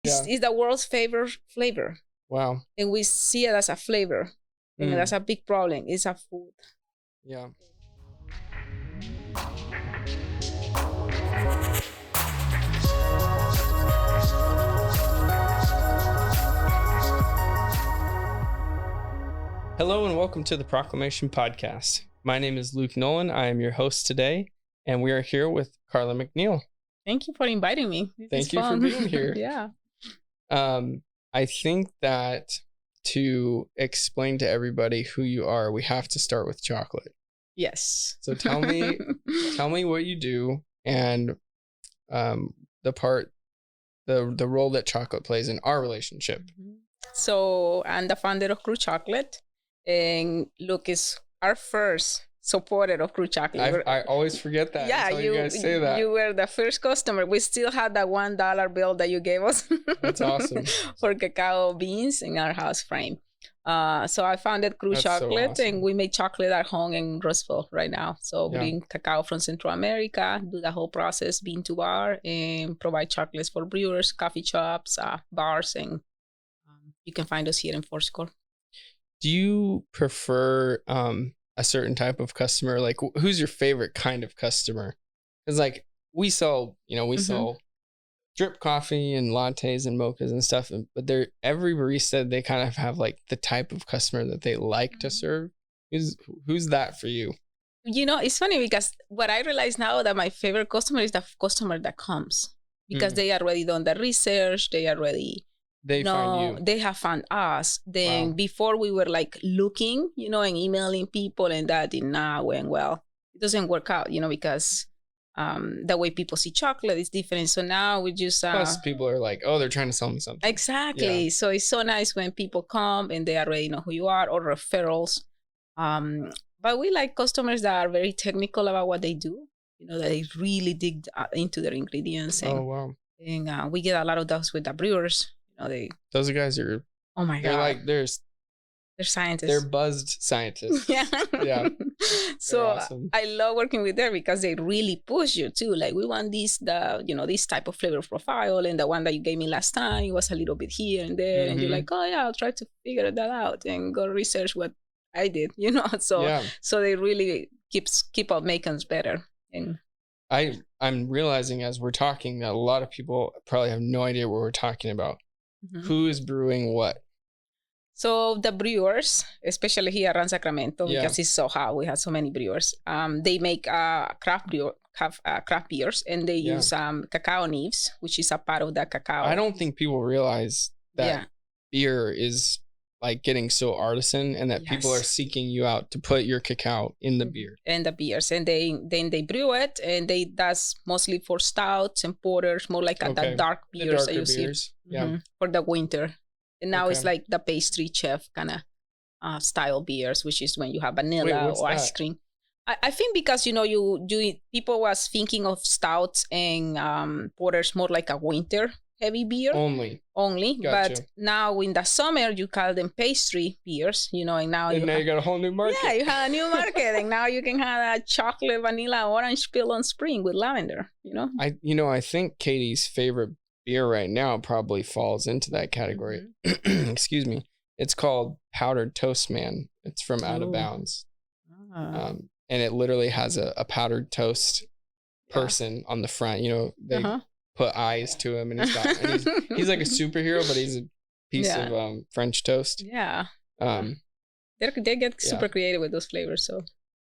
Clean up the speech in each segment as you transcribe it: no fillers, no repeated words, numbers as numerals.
It's the world's favorite flavor. Wow. And we see it as a flavor. And that's a big problem. It's a food. Yeah. Hello and welcome to the Proclamation Podcast. My name is Luke Nolan. I am your host today, and we are here with Karla McNiel. Thank you for inviting me. Thank you for being here. Yeah. I think that to explain to everybody who you are, we have to start with chocolate. Yes. So tell me what you do and the role that chocolate plays in our relationship. So I'm the founder of Crew Chocolate, and Luke is our first supporter of Crew Chocolate. I always forget that. Yeah, you guys say that. You were the first customer. We still had that $1 bill that you gave us. That's awesome. For cacao beans in our house frame. So I founded Crew Chocolate, so awesome. And we make chocolate at home in Roseville right now. So bring cacao from Central America, do the whole process, bean to bar, and provide chocolates for brewers, coffee shops, bars, and you can find us here in Foursquare. Do you prefer a certain type of customer? Like, who's your favorite kind of customer? Because like we sell drip coffee and lattes and mochas and stuff, but every barista, they kind of have like the type of customer that they like to serve. Who's that for you? You know, it's funny because what I realize now that my favorite customer is the customer that comes because they already done the research. They already find you. They have found us. Then before we were like looking, and emailing people, and that did not went well. It doesn't work out, because the way people see chocolate is different. So now we just plus people are like, oh, they're trying to sell me something. Exactly. Yeah. So it's so nice when people come and they already know who you are, or referrals. But we like customers that are very technical about what they do. That they really dig into their ingredients. And, oh wow. And we get a lot of those with the brewers. Those guys are. Oh my God. They're scientists. They're buzzed scientists. Yeah. Yeah. So awesome. I love working with them because they really push you too. Like, we want this type of flavor profile, and the one that you gave me last time, it was a little bit here and there, and you're like, oh yeah, I'll try to figure that out and go research what I did. So they really keep on making us better. And I'm realizing as we're talking that a lot of people probably have no idea what we're talking about. Who is brewing what? So the brewers, especially here around Sacramento, because it's so hot, we have so many brewers. They make craft beers, and they use cacao nibs, which is a part of the cacao. I don't think people realize that beer is like getting so artisan, and that people are seeking you out to put your cacao in the beer. And the beers, and then they brew it, and that's mostly for stouts and porters, more like the dark beers that you see. For the winter. And now it's like the pastry chef kind of style beers, which is when you have vanilla or ice cream. I think because people was thinking of stouts and porters more like a winter heavy beer only. Gotcha. But now in the summer you call them pastry beers, and now you got a whole new market. Yeah, you have a new market, and now you can have a chocolate, vanilla, orange peel on spring with lavender. I think Katie's favorite beer right now probably falls into that category. Excuse me. It's called Powdered Toast Man. It's from Out of Bounds. And it literally has a powdered toast person on the front. They put eyes to him, and he's like a superhero, but he's a piece of French toast. Yeah. They get super creative with those flavors. So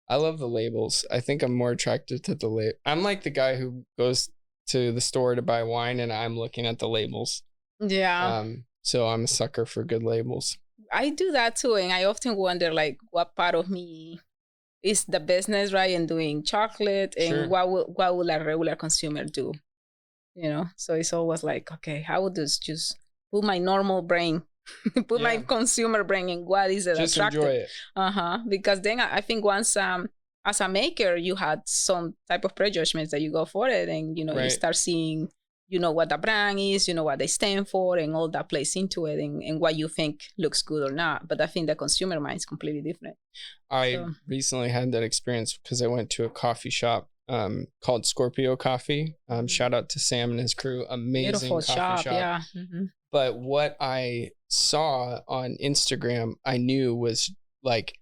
I love the labels. I think I'm more attracted to the label. I'm like the guy who goes to the store to buy wine, and I'm looking at the labels. Yeah. So I'm a sucker for good labels. I do that too, and I often wonder like what part of me is the business, right, and doing chocolate, and what will a regular consumer do? So it's always like, okay, how would this just put my normal brain, my consumer brain in what is it just attractive? Enjoy it. Because then I think once as a maker, you had some type of prejudgments that you go for it, and you start seeing what the brand is, what they stand for, and all that plays into it, and what you think looks good or not. But I think the consumer mind is completely different. I recently had that experience because I went to a coffee shop called Scorpio Coffee. Shout out to Sam and his crew. Amazing beautiful coffee shop. Yeah. But what I saw on Instagram, I knew was like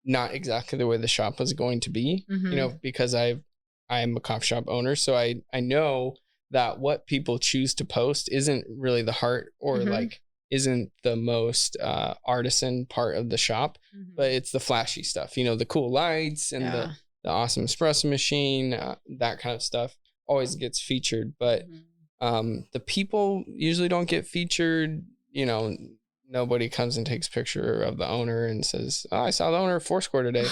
not exactly the way the shop was going to be, you know, because I'm a coffee shop owner. So I know that what people choose to post isn't really the heart or like isn't the most artisan part of the shop, but it's the flashy stuff, you know, the cool lights and the awesome espresso machine, that kind of stuff always gets featured. But the people usually don't get featured, you know. Nobody comes and takes a picture of the owner and says, "Oh, I saw the owner of Foursquare today."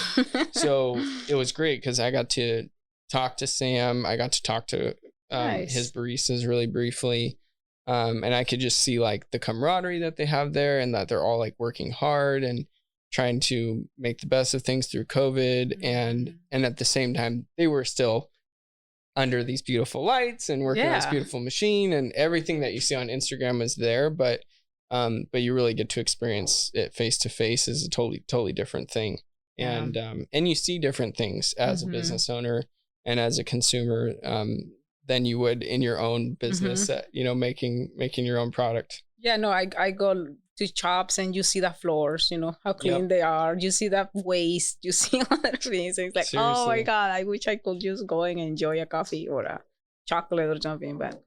So it was great because I got to talk to Sam. I got to talk to his baristas really briefly. And I could just see like the camaraderie that they have there and that they're all like working hard and trying to make the best of things through COVID. And at the same time, they were still under these beautiful lights and working on this beautiful machine, and everything that you see on Instagram is there. But you really get to experience it face to face is a totally different thing. And you see different things as a business owner and as a consumer than you would in your own business, you know, making your own product. Yeah, no, I go to shops and you see the floors, you know, how clean they are. You see that waste, you see other things. It's like, seriously. Oh my God, I wish I could just go and enjoy a coffee or a chocolate or something, but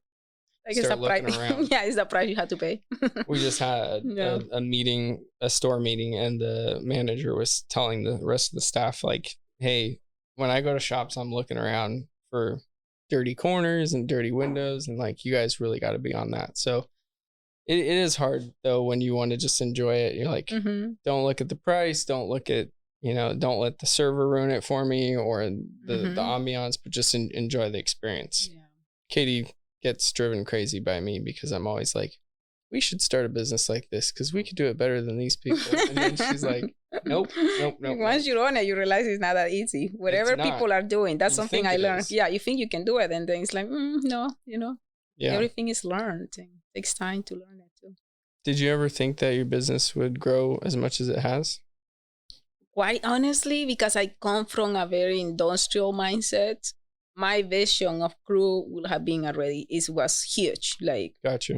like it's the price. Yeah, it's the price you have to pay. We just had a meeting, a store meeting, and the manager was telling the rest of the staff, like, hey, when I go to shops, I'm looking around for dirty corners and dirty windows, and like, you guys really got to be on that. So it is hard though when you want to just enjoy it. You're like, don't look at the price, don't look at, you know, don't let the server ruin it for me or the ambiance, but just enjoy the experience. Yeah. Katie gets driven crazy by me because I'm always like, we should start a business like this because we could do it better than these people. And then she's like, nope. Once you're on it, you realize it's not that easy. Whatever people are doing, that's something I learned. Yeah, you think you can do it, and then it's like, no, you know, everything is learned. And it takes time to learn it too. Did you ever think that your business would grow as much as it has? Quite honestly, because I come from a very industrial mindset, my vision of crew would have been already, was huge, like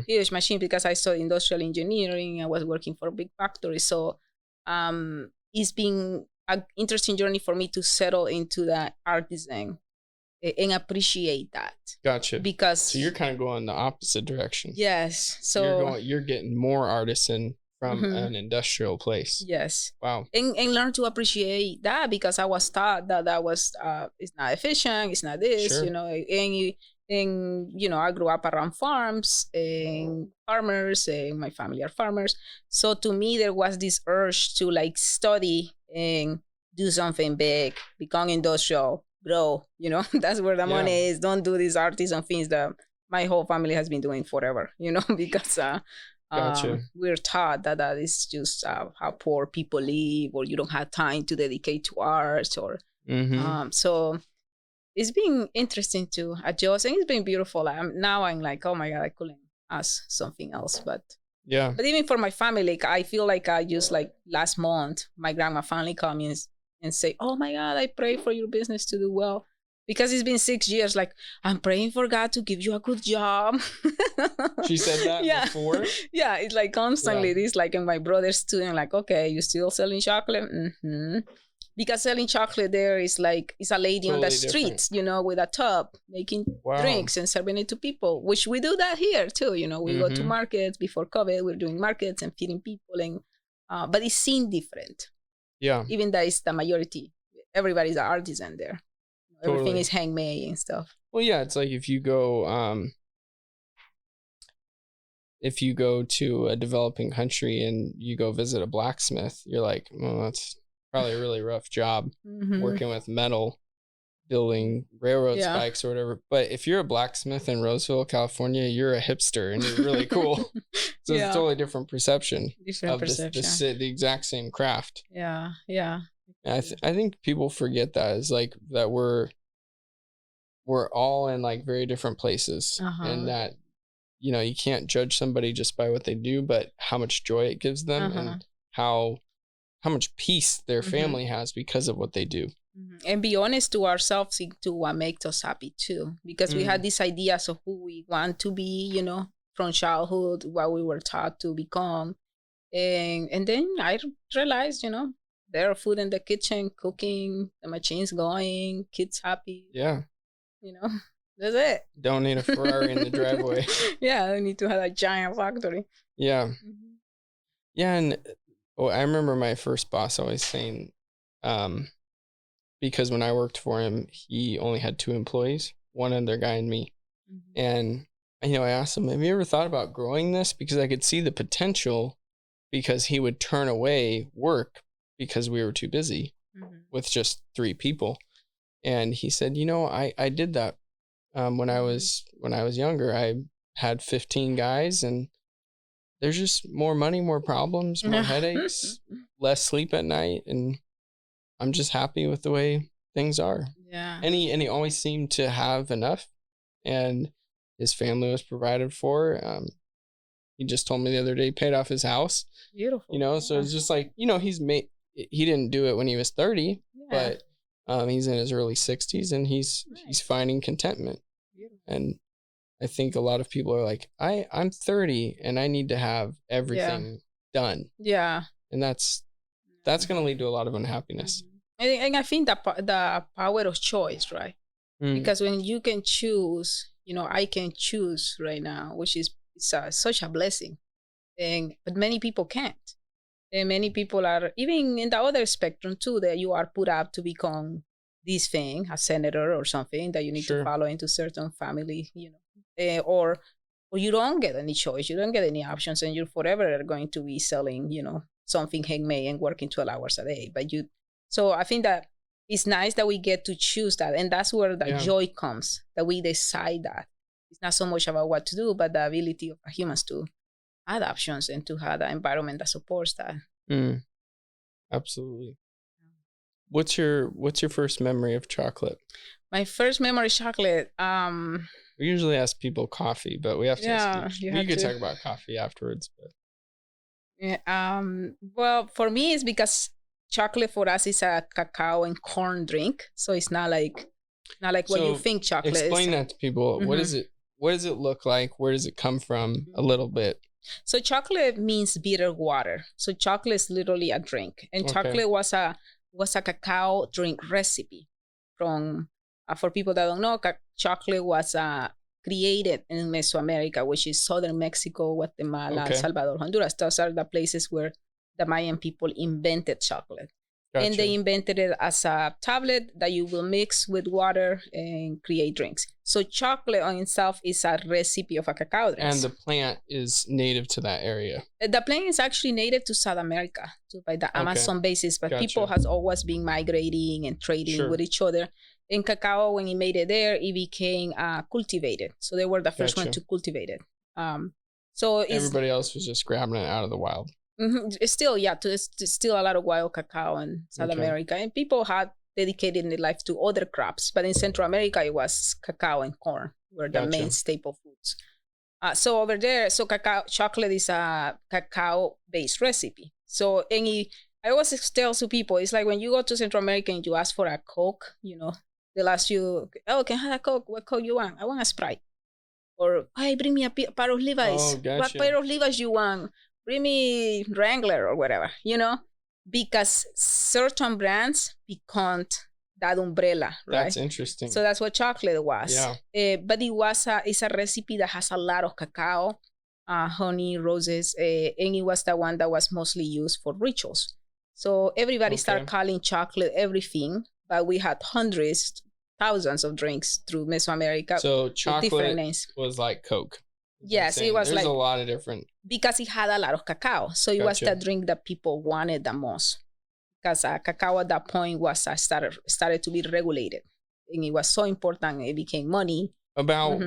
huge machine, because I studied industrial engineering. I was working for a big factory. So it's been an interesting journey for me to settle into that artisan and appreciate that. Gotcha. Because so you're kind of going the opposite direction. Yes. So you're getting more artisan from an industrial place. Yes. Wow. And learn to appreciate that, because I was taught that was it's not efficient, it's not this, you know, and you know, I grew up around farms and farmers, and my family are farmers. So to me, there was this urge to like study and do something big, become industrial, grow, you know, that's where the money is. Don't do these artisan things that my whole family has been doing forever, you know, because we're taught that is just how poor people live, or you don't have time to dedicate to art, or so it's been interesting to adjust, and it's been beautiful. Now I'm like, oh my God, I couldn't ask something else. But even for my family, like, I feel like I just, like, last month, my grandma finally called me and say, oh my God, I pray for your business to do well. Because it's been 6 years, like, I'm praying for God to give you a good job. She said that before? Yeah, it's like constantly this, like, in my brother's student, like, okay, you still selling chocolate? Because selling chocolate there is like, it's a lady totally on the streets, you know, with a tub, making drinks and serving it to people, which we do that here too. You know, we go to markets. Before COVID, we're doing markets and feeding people, and but it's seen different. Yeah. Even though it's the majority, everybody's an artisan there. Everything is handmade and stuff. Well, yeah, it's like if you go to a developing country and you go visit a blacksmith, you're like, well, that's probably a really rough job working with metal, building railroad spikes or whatever. But if you're a blacksmith in Roseville, California, you're a hipster and you're really cool. So it's a totally different perception of the exact same craft. Yeah, yeah. I think people forget that is like that we're all in like very different places, and that, you know, you can't judge somebody just by what they do, but how much joy it gives them and how much peace their family has because of what they do. And be honest to ourselves into what makes us happy too, because we had these ideas of who we want to be, from childhood, what we were taught to become. And then I realized, there are food in the kitchen, cooking, the machine's going, kids happy. Yeah. That's it. Don't need a Ferrari in the driveway. Yeah, I need to have a giant factory. Yeah. Yeah, and I remember my first boss always saying, because when I worked for him, he only had 2 employees, one other guy and me. And, I asked him, have you ever thought about growing this? Because I could see the potential, because he would turn away work because we were too busy with just 3 people. And he said, I did that when I was younger. I had 15 guys, and there's just more money, more problems, more headaches, less sleep at night, and I'm just happy with the way things are. Yeah. And he always seemed to have enough, and his family was provided for. He just told me the other day he paid off his house. Beautiful. So it's just like, he didn't do it when he was 30, but he's in his early 60s, and he's finding contentment. Beautiful. And I think a lot of people are like, I'm 30 and I need to have everything done. Yeah. And that's going to lead to a lot of unhappiness. And I think the power of choice, right? Because when you can choose, I can choose right now, which is such a blessing. But many people can't. And many people are, even in the other spectrum too, that you are put up to become this thing, a senator or something, that you need to follow into certain family, or you don't get any choice, you don't get any options, and you're forever going to be selling, something handmade and working 12 hours a day. So I think that it's nice that we get to choose that, and that's where the joy comes, that we decide that. It's not so much about what to do, but the ability of humans to add options and to have the environment that supports that. Absolutely. What's your first memory of chocolate? My first memory of chocolate. We usually ask people coffee, but we have to. We could talk about coffee afterwards. But well, for me, it's because chocolate for us is a cacao and corn drink, so it's not like what you think chocolate is. Explain that to people. What is it? What does it look like? Where does it come from? A little bit. So chocolate means bitter water. So chocolate is literally a drink, and chocolate was a cacao drink recipe from. For people that don't know, chocolate was created in Mesoamerica, which is southern Mexico, Guatemala, El Salvador, Honduras. Those are the places where the Mayan people invented chocolate. Gotcha. And they invented it as a tablet that you will mix with water and create drinks. So chocolate on itself is a recipe of a cacao drink. And the plant is native to that area. The plant is actually native to South America, by the Amazon basin, but people has always been migrating and trading with each other. In cacao, when it made it there, it became cultivated. So they were the first one to cultivate it. So everybody else was just grabbing it out of the wild. It's still, it's still a lot of wild cacao in South America. And people had dedicated their life to other crops. But in Central America, it was cacao and corn were the main staple foods. So over there, chocolate is a cacao-based recipe. So I always tell to people, it's like when you go to Central America and you ask for a Coke, they'll ask you, can I have a Coke? What Coke you want? I want a Sprite. Or, hey, bring me a pair of Levi's. Oh, gotcha. What pair of Levi's you want? Bring me Wrangler or whatever, because certain brands become that umbrella, right? That's interesting. So that's what chocolate was. Yeah. But it's a recipe that has a lot of cacao, honey, roses, and it was the one that was mostly used for rituals. So everybody started calling chocolate everything, but we had hundreds, thousands of drinks through Mesoamerica. So chocolate different names. Was like Coke. Yes, it was. There's a lot of different. Because it had a lot of cacao. So it was the drink that people wanted the most. Because cacao at that point was started to be regulated. And it was so important, it became money. About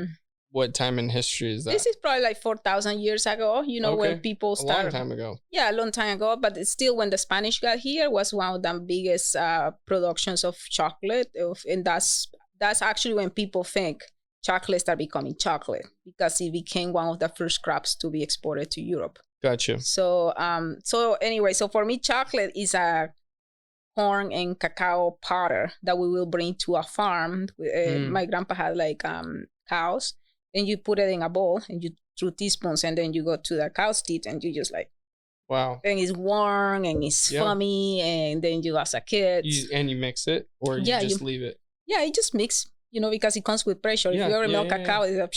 what time in history is that? This is probably like 4,000 years ago, when people started. A long time ago. Yeah, a long time ago. But it's still, when the Spanish got here, was one of the biggest productions of chocolate. And that's actually when people think chocolate started becoming chocolate, because it became one of the first crops to be exported to Europe. Gotcha. So, anyway, so for me, chocolate is a corn and cacao powder that we will bring to a farm. My grandpa had like cows, and you put it in a bowl and you through teaspoons, and then you go to the cow's teeth and you just like, wow. And it's warm and it's foamy, and then you as a kid. You mix it, or you just leave it? Yeah, you just mix, because it comes with pressure. If you ever milk cacao, it's a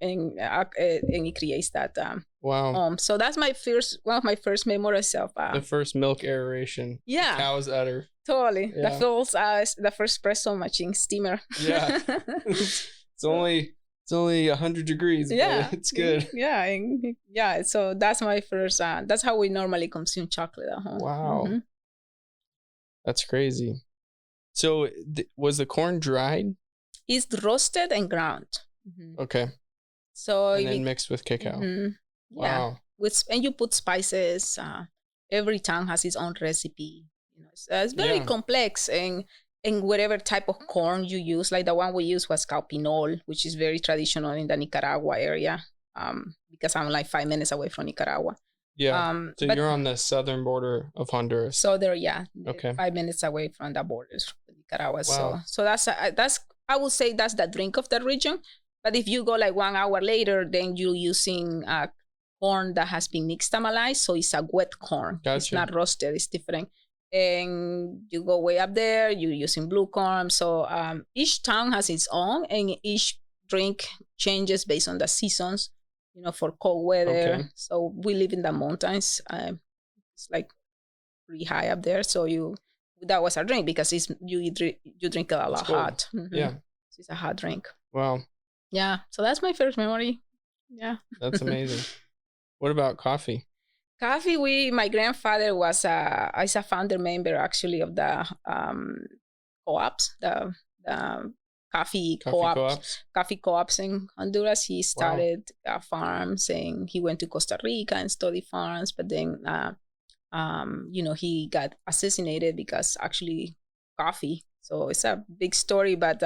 and it creates that. Wow. So that's one of my first memories of the first milk aeration. Yeah. Cow's udder. Totally. Yeah. The first espresso machine steamer. Yeah. It's only 100 degrees. Yeah, but it's good. Yeah. So that's my first. That's how we normally consume chocolate at home. Wow. Mm-hmm. That's crazy. So was the corn dried? It's roasted and ground. Mm-hmm. Okay. So and then mixed with cacao. Mm-hmm. Wow. Yeah. And you put spices. Every town has its own recipe. It's very complex, and whatever type of corn you use, like the one we used was cow pinol, which is very traditional in the Nicaragua area. Because I'm like 5 minutes away from Nicaragua. Yeah. So you're on the southern border of Honduras. So okay. 5 minutes away from the borders of Nicaragua. Wow. So that's I would say that's the drink of the region. But if you go like 1 hour later, then you're using corn that has been nixtamalized. So it's a wet corn. Gotcha. It's not roasted. It's different. And you go way up there, you're using blue corn. So each town has its own, and each drink changes based on the seasons, for cold weather. Okay. So we live in the mountains. It's like pretty high up there. So that was our drink, because you drink it a lot hot. Mm-hmm. Yeah. So it's a hot drink. Wow. Yeah. So that's my first memory. Yeah. That's amazing. What about coffee? Coffee, my grandfather was a founder member actually of the co-ops, the coffee co-ops in Honduras. He started farms, and he went to Costa Rica and studied farms, but then he got assassinated because actually coffee. So it's a big story, but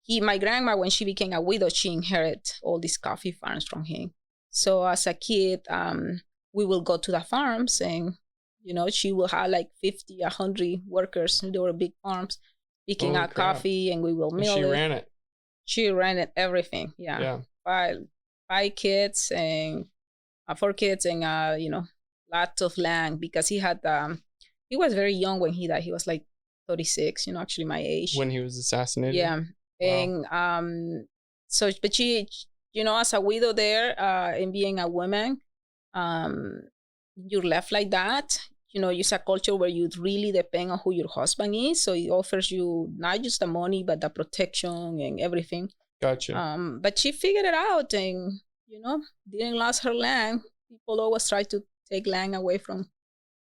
my grandma, when she became a widow, she inherited all these coffee farms from him. So as a kid, we will go to the farms, and she will have like 50, 100 workers. There were big farms picking out coffee, and we will mill it. Ran it. She ran it, everything. Yeah. 5 kids and 4 kids, and lots of land, because he was very young when he died. He was like 36, actually my age. When he was assassinated. Yeah. Wow. And but she, as a widow there, and being a woman, you're left like that. It's a culture where you really depend on who your husband is. So it offers you not just the money, but the protection and everything. Gotcha. But she figured it out, and, didn't lose her land. People always try to take land away from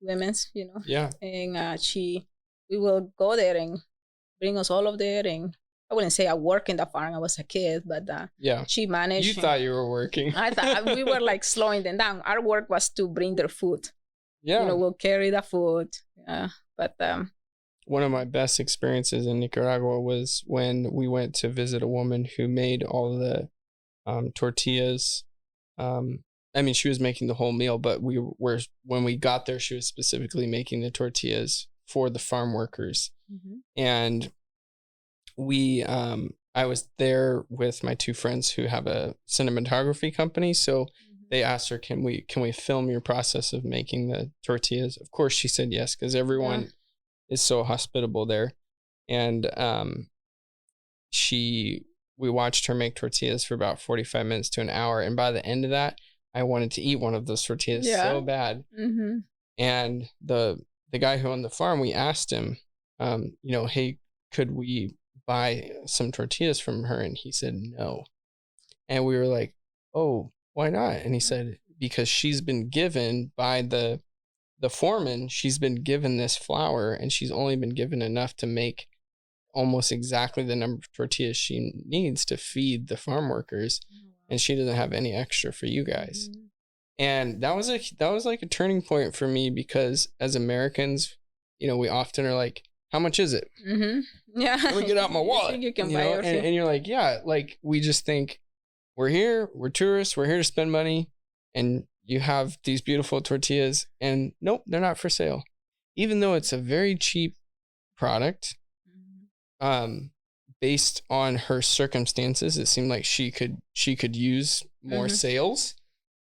women's, Yeah. And we will go there and bring us all of there. And I wouldn't say I work in the farm. I was a kid, but she managed. You thought you were working. I thought we were like slowing them down. Our work was to bring their food. Yeah. We'll carry the food. Yeah. But one of my best experiences in Nicaragua was when we went to visit a woman who made all the tortillas. She was making the whole meal, but when we got there, she was specifically making the tortillas for the farm workers. Mm-hmm. And I was there with my 2 friends who have a cinematography company. So they asked her, can we film your process of making the tortillas? Of course she said yes, because everyone is so hospitable there. And we watched her make tortillas for about 45 minutes to an hour. And by the end of that, I wanted to eat one of those tortillas so bad. Mm-hmm. And the guy who owned the farm, we asked him, hey, could we buy some tortillas from her? And he said no. And we were like, oh, why not? And he said, because she's been given by the foreman, she's been given this flour, and she's only been given enough to make almost exactly the number of tortillas she needs to feed the farm workers. And she doesn't have any extra for you guys. Mm-hmm. And that was like a turning point for me, because as Americans, we often are like, how much is it? Mm-hmm. Yeah. Let me get out my wallet. You can buy and you're like, yeah, like we just think we're here, we're tourists, we're here to spend money. And you have these beautiful tortillas, and nope, they're not for sale. Even though it's a very cheap product. Based on her circumstances, it seemed like she could use more sales,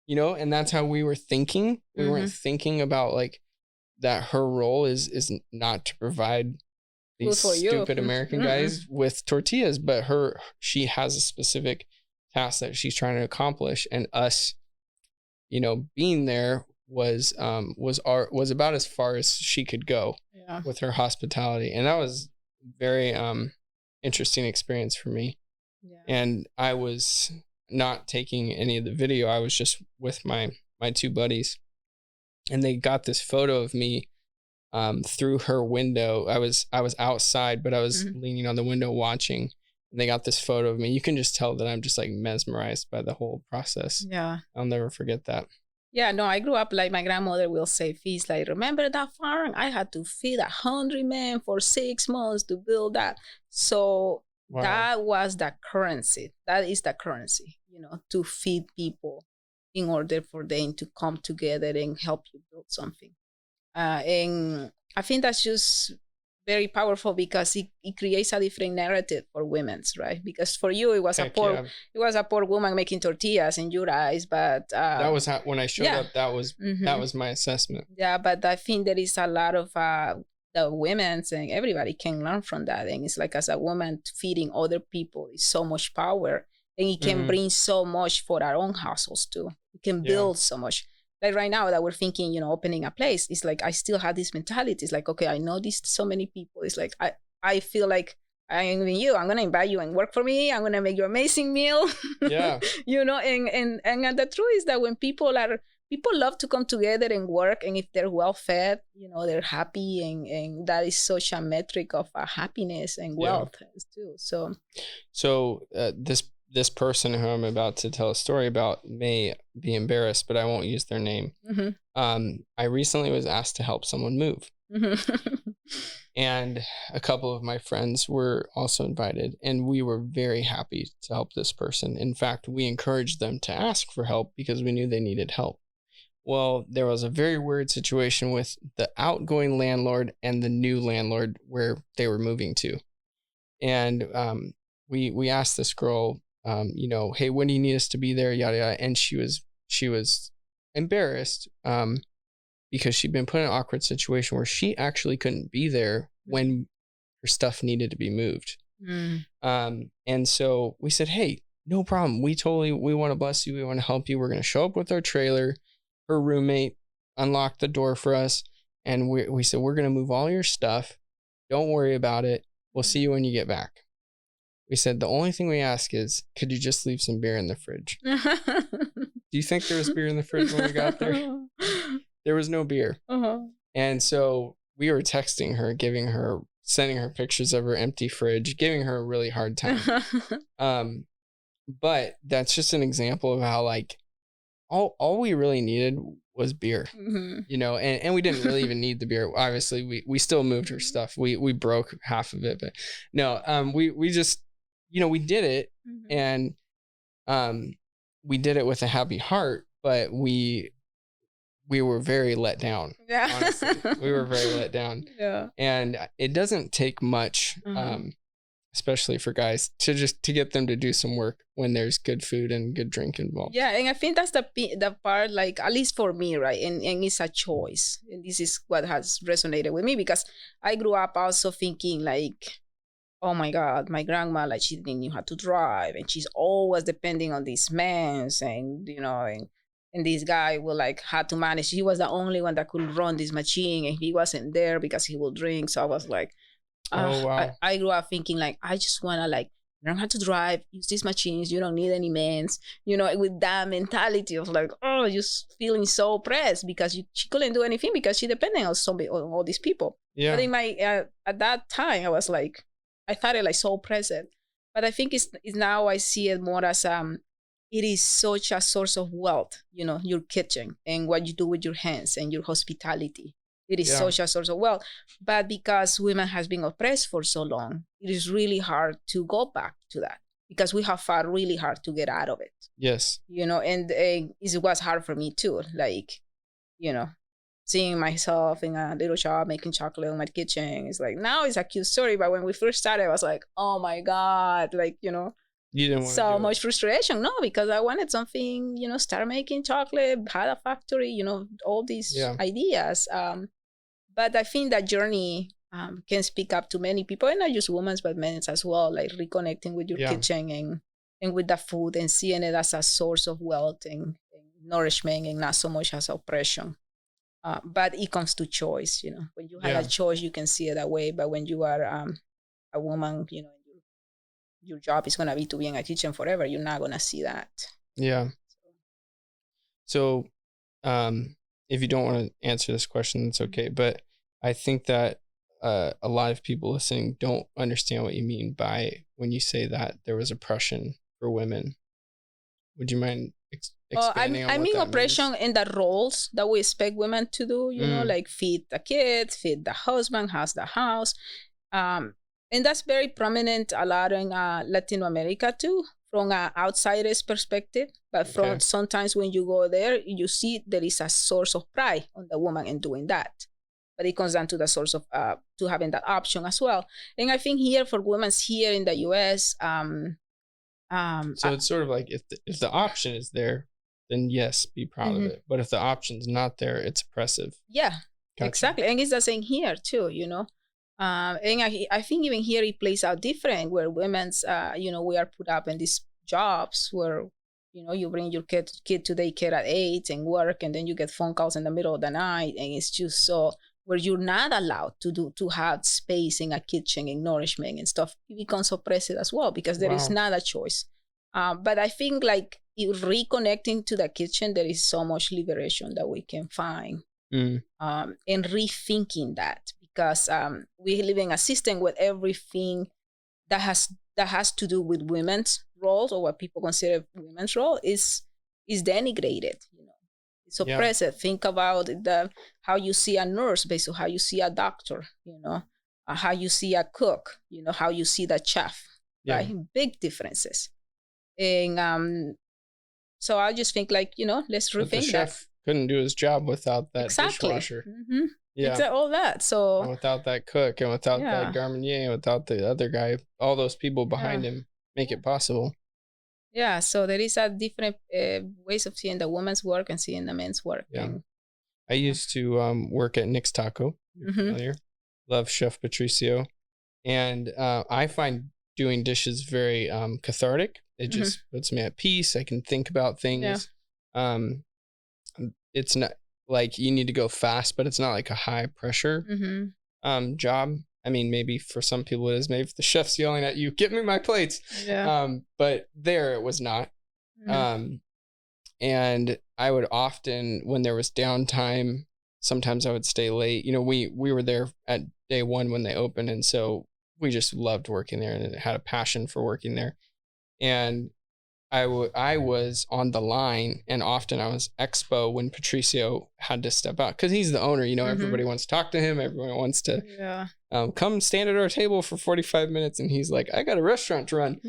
and that's how we were thinking. We weren't thinking about like that her role is not to provide these stupid American guys with tortillas, but she has a specific task that she's trying to accomplish, and us, being there was about as far as she could go with her hospitality. And that was very interesting experience for me. And I was not taking any of the video. I was just with my two buddies, and they got this photo of me through her window. I was outside, but I was leaning on the window watching, and they got this photo of me. You can just tell that I'm just like mesmerized by the whole process. I'll never forget that. Yeah, no, I grew up like my grandmother will say feast, like, remember that farm? I had to feed 100 men for 6 months to build that. So that was the currency. That is the currency, to feed people in order for them to come together and help you build something. And I think that's just very powerful because it creates a different narrative for women's, right? Because for you it was a poor woman making tortillas in your eyes, but that was when I showed up. That was my assessment. Yeah, but I think there is a lot of the women's, and everybody can learn from that. And it's like, as a woman, feeding other people is so much power, and it can bring so much for our own households too. It can build so much. Like right now that we're thinking, opening a place, it's like I still have this mentality. It's like, okay, I know this so many people. It's like I feel like I am with you. I'm gonna invite you and work for me. I'm gonna make you an amazing meal. Yeah. And the truth is that when people love to come together and work, and if they're well fed, they're happy, and that is such a metric of happiness and wealth too. So this person who I'm about to tell a story about may be embarrassed, but I won't use their name. I recently was asked to help someone move. And a couple of my friends were also invited, and we were very happy to help this person. In fact, we encouraged them to ask for help because we knew they needed help. Well, there was a very weird situation with the outgoing landlord and the new landlord where they were moving to. And we asked this girl, hey, when do you need us to be there? Yada, yada. And she was embarrassed because she'd been put in an awkward situation where she actually couldn't be there when her stuff needed to be moved. And so we said, hey, no problem. We want to bless you. We want to help you. We're going to show up with our trailer. Her roommate unlocked the door for us. And we said, we're going to move all your stuff. Don't worry about it. We'll see you when you get back. We said, the only thing we ask is, could you just leave some beer in the fridge? Do you think there was beer in the fridge when we got there? There was no beer. And so we were texting her, sending her pictures of her empty fridge, giving her a really hard time. But that's just an example of how, like, all we really needed was beer, and we didn't really even need the beer. Obviously, we still moved her stuff. We broke half of it, but no, we just, we did it, and we did it with a happy heart, but we were very let down. Yeah. Honestly, we were very let down. Yeah. And it doesn't take much, especially for guys, to get them to do some work when there's good food and good drink involved. Yeah, and I think that's the part, like, at least for me, right? And it's a choice. And this is what has resonated with me, because I grew up also thinking, like, oh my God, my grandma, like, she didn't know how to drive, and she's always depending on these men, and and this guy will, like, had to manage. He was the only one that could run this machine, and he wasn't there because he will drink. So I was like, wow. I grew up thinking, like, I just want to, like, learn how to drive, use these machines. You don't need any men, with that mentality of, like, just feeling so oppressed because she couldn't do anything because she depended on all these people. Yeah. But in at that time, I was like, I thought it, like, so present. But I think it's now I see it more as it is such a source of wealth, your kitchen and what you do with your hands and your hospitality. It is such a source of wealth. But because women has been oppressed for so long, it is really hard to go back to that, because we have fought really hard to get out of it. Yes. And it was hard for me too. Like, seeing myself in a little shop making chocolate in my kitchen. It's like, now it's a cute story. But when we first started, I was like, oh my God, like, you know, you didn't want so much frustration. No, because I wanted something, you know, start making chocolate, had a factory, you know, all these ideas. But I think that journey can speak up to many people, and not just women, but men as well, like reconnecting with your kitchen and with the food and seeing it as a source of wealth and nourishment and not so much as oppression. But it comes to choice, you know. When you have a choice, you can see it that way. But when you are a woman, you know, your job is going to be to be in a kitchen forever. You're not going to see that. Yeah. So if you don't want to answer this question, that's okay. But I think that a lot of people listening don't understand what you mean by when you say that there was oppression for women. Would you mind expanding on what I mean that oppression means? in the roles that we expect women to do, you know, like feed the kids, feed the husband, house the house. And that's very prominent a lot in Latin America too, from an outsider's perspective. But from sometimes when you go there, you see there is a source of pride on the woman in doing that. But it comes down to the source of to having that option as well. And I think here for women here in the U.S., so it's sort of like if the option is there, then yes, be proud of it. But if the option's not there, it's oppressive. Yeah, exactly. And it's the same here too, you know. And I think even here it plays out different, where women's, you know, we are put up in these jobs where, you know, you bring your kid to daycare at 8 and work, and then you get phone calls in the middle of the night, and it's just so where you're not allowed to have space in a kitchen and nourishment and stuff. It becomes oppressive as well because there is not a choice. But I think like reconnecting to the kitchen, there is so much liberation that we can find, and rethinking that. Because we live in a system where everything that has to do with women's roles, or what people consider women's role, is denigrated. You know, it's oppressive. Think about how you see a nurse based on how you see a doctor. You know, how you see a cook. You know, how you see the chef. Right, big differences. And so I just think, like, you know, let's rethink the chef couldn't do his job without that dishwasher. Yeah, all that. So and without that cook, and without that garmonier, and without the other guy, all those people behind him make it possible. Yeah, so there is a different ways of seeing the woman's work and seeing the men's work. Yeah, I used to work at Nick's Taco. You're familiar? Love Chef Patricio, and I find doing dishes very cathartic. It just puts me at peace. I can think about things. It's not like you need to go fast, but it's not like a high pressure job. I mean, maybe for some people it is. Maybe if the chef's yelling at you, "Get me my plates." But there it was not. And I would often, when there was downtime, sometimes I would stay late. You know, we were there at day one when they opened, and so we just loved working there and had a passion for working there. And I was on the line, and often I was expo when Patricio had to step out because he's the owner. You know, everybody wants to talk to him. Everyone wants to come stand at our table for 45 minutes. And he's like, I got a restaurant to run.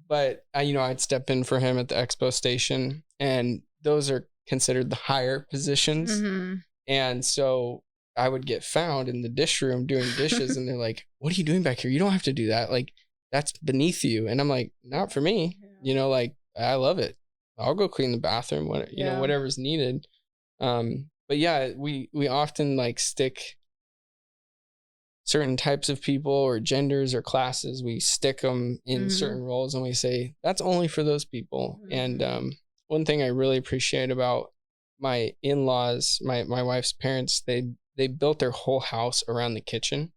But I'd step in for him at the expo station, and those are considered the higher positions. And so I would get found in the dish room doing dishes, and they're like, what are you doing back here? You don't have to do that. Like, that's beneath you. And I'm like, not for me. You know, like, I love it. I'll go clean the bathroom, whatever's needed. But yeah, we often like stick certain types of people or genders or classes. We stick them in certain roles, and we say that's only for those people. And one thing I really appreciate about my in-laws, my wife's parents, they built their whole house around the kitchen,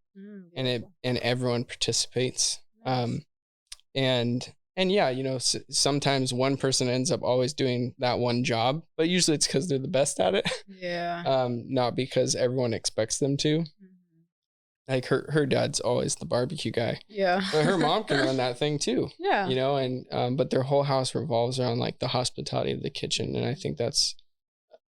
and everyone participates. And yeah, you know, sometimes one person ends up always doing that one job, but usually it's because they're the best at it. Not because everyone expects them to. Like her dad's always the barbecue guy. But her mom can run that thing too. You know, and but their whole house revolves around like the hospitality of the kitchen, and I think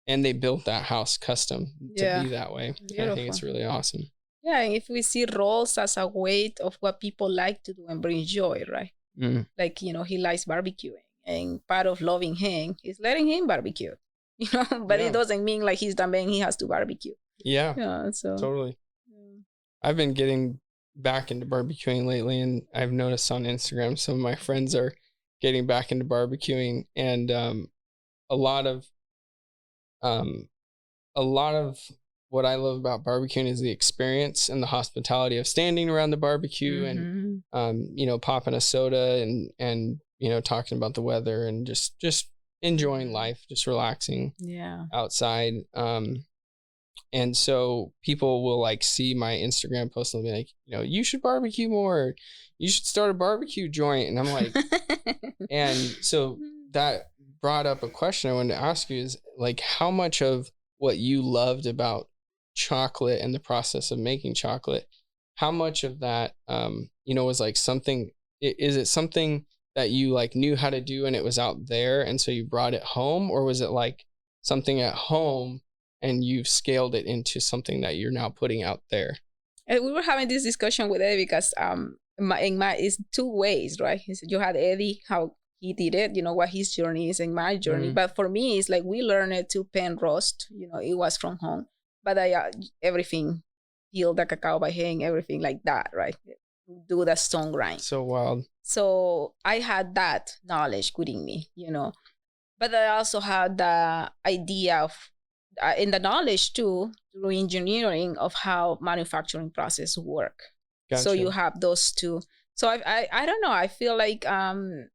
and they built that house custom to be that way. I think it's really awesome. Yeah, and if we see roles as a way of what people like to do and bring joy, right? Like, you know, he likes barbecuing, and part of loving him is letting him barbecue. but it doesn't mean like he's done and he has to barbecue. Yeah, so totally. I've been getting back into barbecuing lately, and I've noticed on Instagram some of my friends are getting back into barbecuing, and a lot of what I love about barbecuing is the experience and the hospitality of standing around the barbecue and popping a soda and talking about the weather and just enjoying life, just relaxing outside. And so people will like see my Instagram post and they'll be like, you should barbecue more. You should start a barbecue joint. And I'm like, and so that brought up a question I wanted to ask you is like, how much of what you loved about chocolate and the process of making chocolate, how much of that, was like something, is it something that you like knew how to do and it was out there and so you brought it home, or was it like something at home and you've scaled it into something that you're now putting out there? And we were having this discussion with Eddie because it's two ways, right? You had Eddie, how he did it, what his journey is and my journey. Mm-hmm. But for me, it's like we learned it to pan roast, it was from home. But I everything, peel the cacao by hand, everything like that, right? Do the stone grind. So wild. So I had that knowledge within me, But I also had the idea of, in the knowledge too, through engineering of how manufacturing process work. Gotcha. So you have those two. So I don't know. I feel like and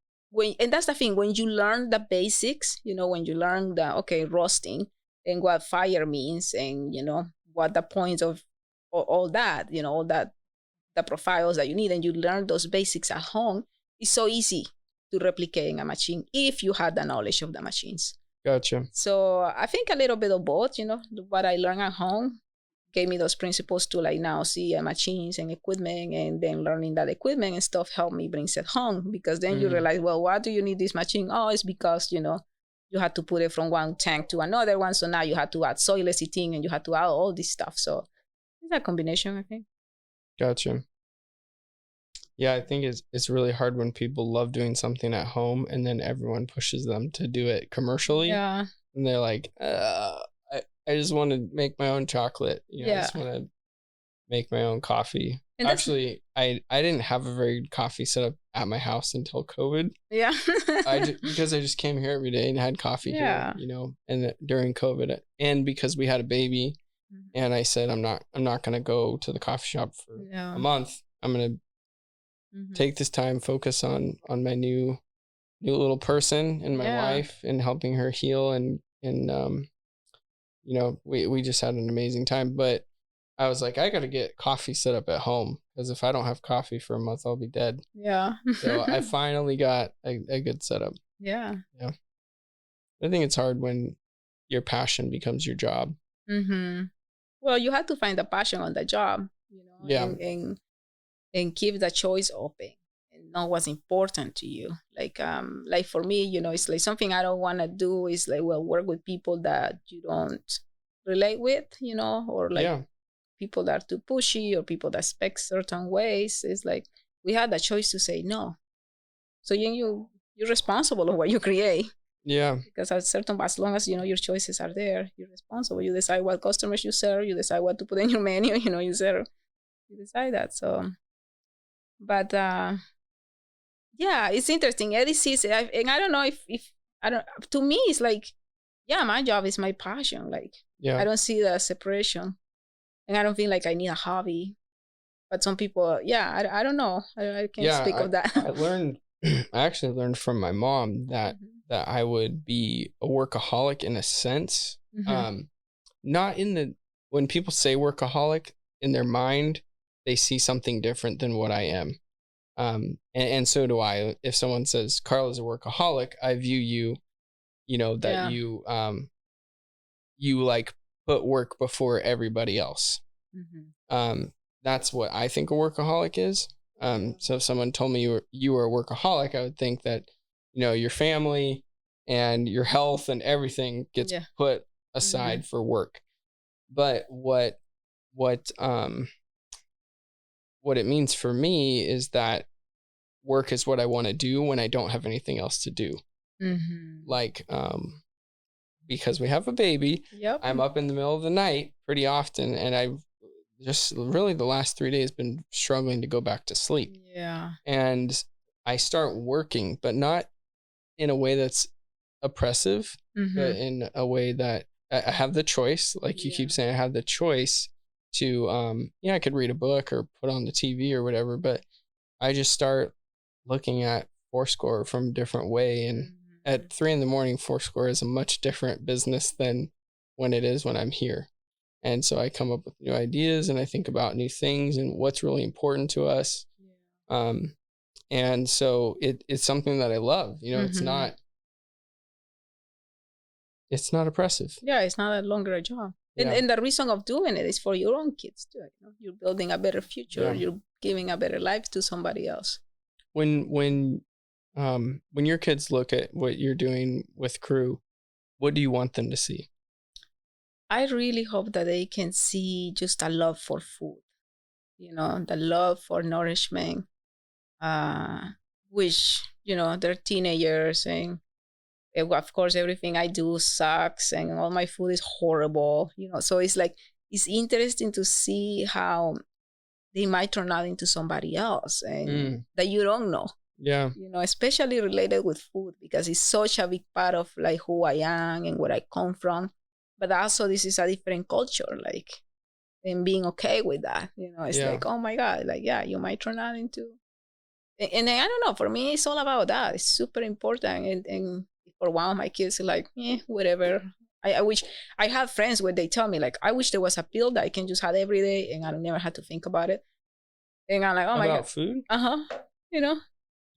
that's the thing, when you learn the basics, when you learn the roasting and what fire means and what the points of all that, all that, the profiles that you need, and you learn those basics at home, it's so easy to replicate in a machine if you had the knowledge of the machines. Gotcha. So I think a little bit of both, what I learned at home gave me those principles to like now see machines and equipment, and then learning that equipment and stuff helped me bring it home, because then you realize, well, why do you need this machine? Oh, it's because, you had to put it from one tank to another one. So now you had to add soil lecithin and you had to add all this stuff. So it's a combination, I think. Gotcha. Yeah, I think it's really hard when people love doing something at home and then everyone pushes them to do it commercially. Yeah. And they're like, I just want to make my own chocolate. I just want to make my own coffee. And actually, I didn't have a very good coffee setup at my house until COVID. Yeah. Because I just came here every day and had coffee here, and during COVID, and because we had a baby, and I said, I'm not going to go to the coffee shop for a month. I'm going to take this time, focus on my new little person and my wife, and helping her heal. And we just had an amazing time. But I was like, I got to get coffee set up at home, because if I don't have coffee for a month, I'll be dead. Yeah. So I finally got a good setup. Yeah. Yeah. I think it's hard when your passion becomes your job. Mm-hmm. Well, you have to find the passion on the job, and keep the choice open and know what's important to you. Like for me, it's like something I don't want to do is like, work with people that you don't relate with, or like people that are too pushy or people that expect certain ways. It's like we had the choice to say no. So you're responsible of what you create. Yeah. Because as long as your choices are there, you're responsible. You decide what customers you serve. You decide what to put in your menu. You decide that. So, but it's interesting. Eddie sees it, and I don't know if I don't. To me, it's like, my job is my passion. Like, I don't see the separation, and I don't feel like I need a hobby. But some people, I don't know. I can't speak of that. I actually learned from my mom that I would be a workaholic in a sense. Not when people say workaholic, in their mind, they see something different than what I am. And so do I. If someone says Karla's a workaholic, I view you, that you like put work before everybody else. That's what I think a workaholic is. So if someone told me you were a workaholic, I would think that, your family and your health and everything gets put aside for work. But what it means for me is that work is what I want to do when I don't have anything else to do. Like, because we have a baby, Yep. I'm up in the middle of the night pretty often, and I've just really the last 3 days been struggling to go back to sleep. Yeah. And I start working, but not in a way that's oppressive, but in a way that I have the choice. Like you keep saying, I have the choice to, I could read a book or put on the TV or whatever, but I just start looking at Foursquare from a different way. And at 3 a.m, Foursquare is a much different business than when it is when I'm here. And so I come up with new ideas and I think about new things and what's really important to us. And so it's something that I love. It's not oppressive. Yeah, it's not longer a job. Yeah. And the reason of doing it is for your own kids too. You're building a better future. Yeah. You're giving a better life to somebody else. When your kids look at what you're doing with Crew, what do you want them to see? I really hope that they can see just a love for food, the love for nourishment, which, they're teenagers and of course everything I do sucks and all my food is horrible, so it's like, it's interesting to see how they might turn out into somebody else and that you don't know. Yeah. Especially related with food, because it's such a big part of like who I am and where I come from. But also this is a different culture, like, and being okay with that, it's like, oh my God, like, yeah, you might turn out into, and I don't know, for me, it's all about that. It's super important. And for one of my kids, like, whatever. I wish, I have friends where they tell me, like, I wish there was a pill that I can just have every day and I never had to think about it. And I'm like, oh my God. About food?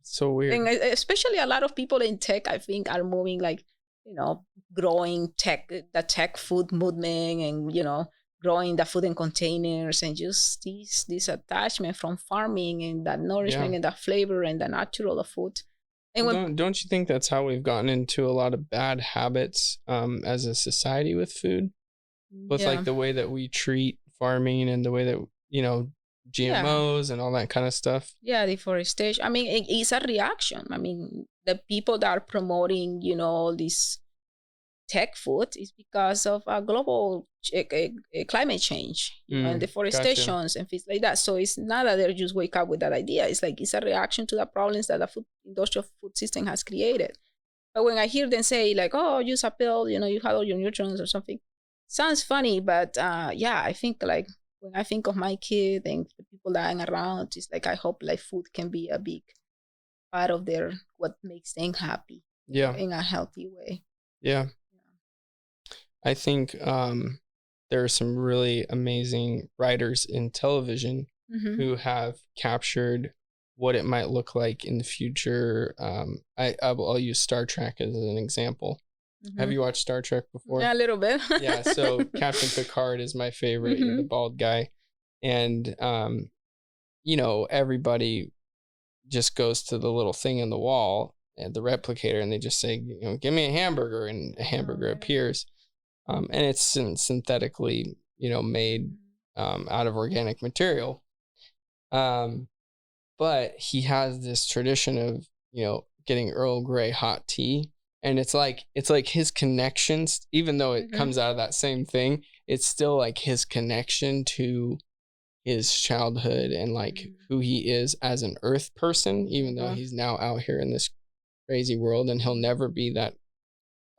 So weird. And especially a lot of people in tech, I think, are moving like, growing the tech food movement and, growing the food in containers and just this attachment from farming and that nourishment and the flavor and the natural of food. And don't you think that's how we've gotten into a lot of bad habits as a society with food? With like the way that we treat farming and the way that, GMOs and all that kind of stuff. Yeah, deforestation. I mean, it's a reaction. I mean, the people that are promoting, this tech food is because of a global climate change and deforestations and things like that. So it's not that they just wake up with that idea. It's like, it's a reaction to the problems that the industrial food system has created. But when I hear them say like, oh, use a pill, you have all your nutrients or something, sounds funny. But I think like, when I think of my kid and the people that I'm around, it's like, I hope like food can be a big part of what makes them happy. Yeah. In a healthy way. Yeah. I think there are some really amazing writers in television who have captured what it might look like in the future. I'll use Star Trek as an example. Have you watched Star Trek before? Yeah, a little bit. Yeah, so Captain Picard is my favorite, the bald guy. And, everybody just goes to the little thing in the wall and the replicator, and they just say, give me a hamburger, and a hamburger appears. And it's synthetically, made out of organic material. But he has this tradition of, getting Earl Grey hot tea. And it's like his connections, even though it comes out of that same thing, it's still like his connection to his childhood and like who he is as an earth person, even though he's now out here in this crazy world, and he'll never be that,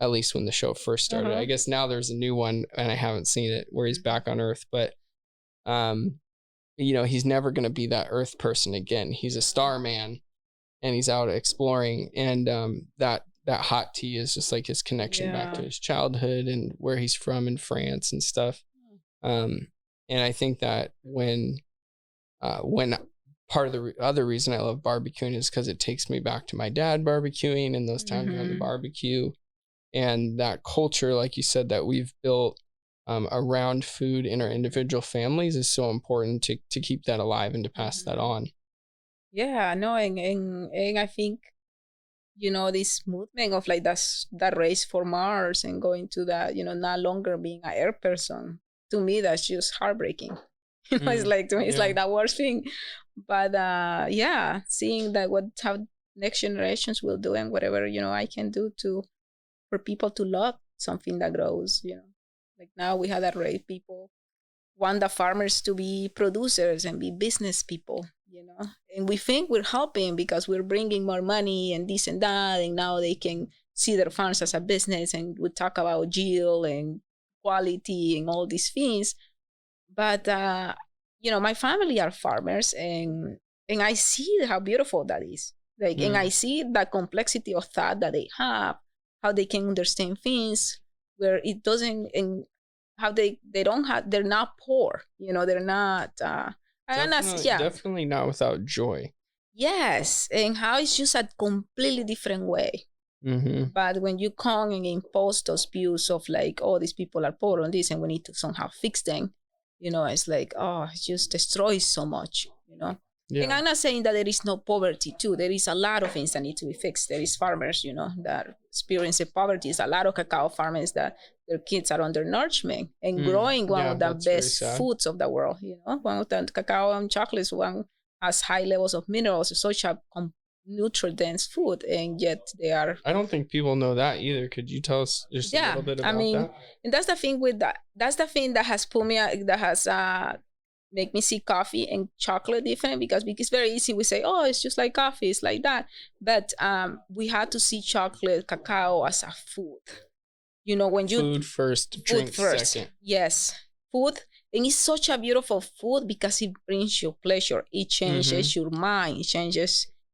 at least when the show first started. I guess now there's a new one and I haven't seen it where he's back on Earth, but he's never going to be that earth person again. He's a starman and he's out exploring, and that hot tea is just like his connection back to his childhood and where he's from in France and stuff. And I think that when part of the other reason I love barbecuing is because it takes me back to my dad barbecuing and those times on the barbecue, and that culture, like you said, that we've built around food in our individual families is so important to keep that alive and to pass that on. Yeah, no, and I think, this movement of like that race for Mars and going to that, not longer being an air person, to me, that's just heartbreaking. It's like, to me, it's like the worst thing. But seeing that how next generations will do and whatever, I can do for people to love something that grows, Like now we had a rate people want the farmers to be producers and be business people, And we think we're helping because we're bringing more money and this and that, and now they can see their farms as a business, and we talk about yield and quality and all these things. But my family are farmers, and I see how beautiful that is. Like, and I see the complexity of thought that they have, how they can understand things, where it doesn't, and how they're not poor. They're not. Definitely not without joy. Yes, and how it's just a completely different way. Mm-hmm. But when you come and impose those views of like, oh, these people are poor on this, and we need to somehow fix them, it's like, oh, it just destroys so much, Yeah. And I'm not saying that there is no poverty too. There is a lot of things that need to be fixed. There is farmers, that experience poverty. There's a lot of cacao farmers that their kids are undernourishment and growing one of the best foods of the world. One of the cacao and chocolates, one has high levels of minerals, such a nutrient-dense food, and yet they are. I don't think people know that either. Could you tell us just a little bit about that? And that's the thing with that. That's the thing that has put me. That has make me see coffee and chocolate different, because it's very easy. We say, oh, it's just like coffee, it's like that. But we had to see chocolate, cacao as a food. When you food first, drink second. Yes, food, and it's such a beautiful food because it brings you pleasure. It changes your mind.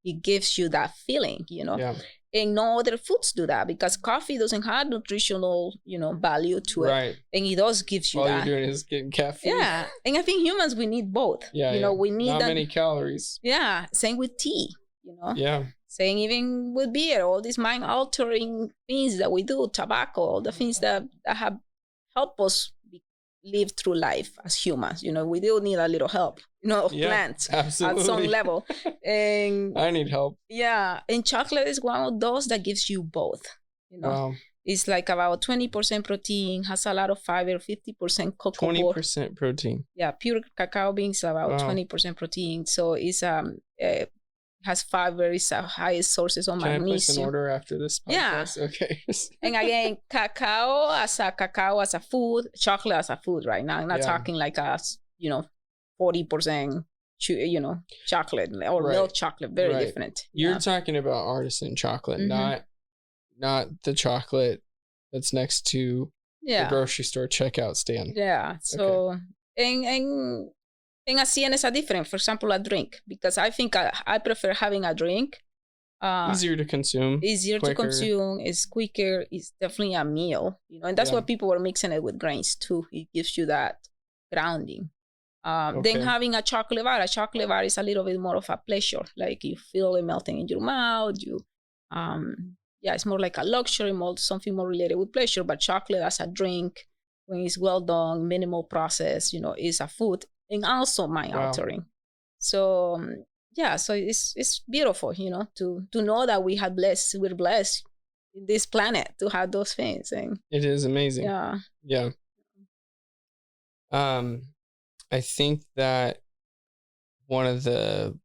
It gives you that feeling. Yeah. And no other foods do that, because coffee doesn't have nutritional, value to it. Right. And it does give you all that. All you're doing is getting caffeine. Yeah. And I think humans, we need both. Yeah. We need not many calories. Yeah. Same with tea, Yeah. Same even with beer, all these mind-altering things that we do, tobacco, all the things that have helped us live through life as humans. We do need a little help, of plants absolutely. At some level. And I need help. Yeah. And chocolate is one of those that gives you both. Wow. It's like about 20% protein, has a lot of fiber, 50% cocoa. 20% protein. Yeah, pure cacao beans about 20% protein. So it's has fiber, it's the highest sources of magnesium. Can I place an order after this podcast? Yeah. Okay. And again, cacao as a food, chocolate as a food right now. I'm not talking like a 40% chocolate or milk chocolate. Very different. You're talking about artisan chocolate, not the chocolate that's next to the grocery store checkout stand. Yeah. So and I see it as a different, for example, a drink, because I think I prefer having a drink. Easier to consume. To consume. It's quicker. It's definitely a meal, and that's why people were mixing it with grains too. It gives you that grounding. Then having a chocolate bar is a little bit more of a pleasure. Like you feel it melting in your mouth. It's more like a luxury, something more related with pleasure. But chocolate as a drink, when it's well done, minimal process, is a food. And also mind altering. So so it's beautiful, to know that we're blessed in this planet to have those things. And it is amazing. Yeah. I think that one of the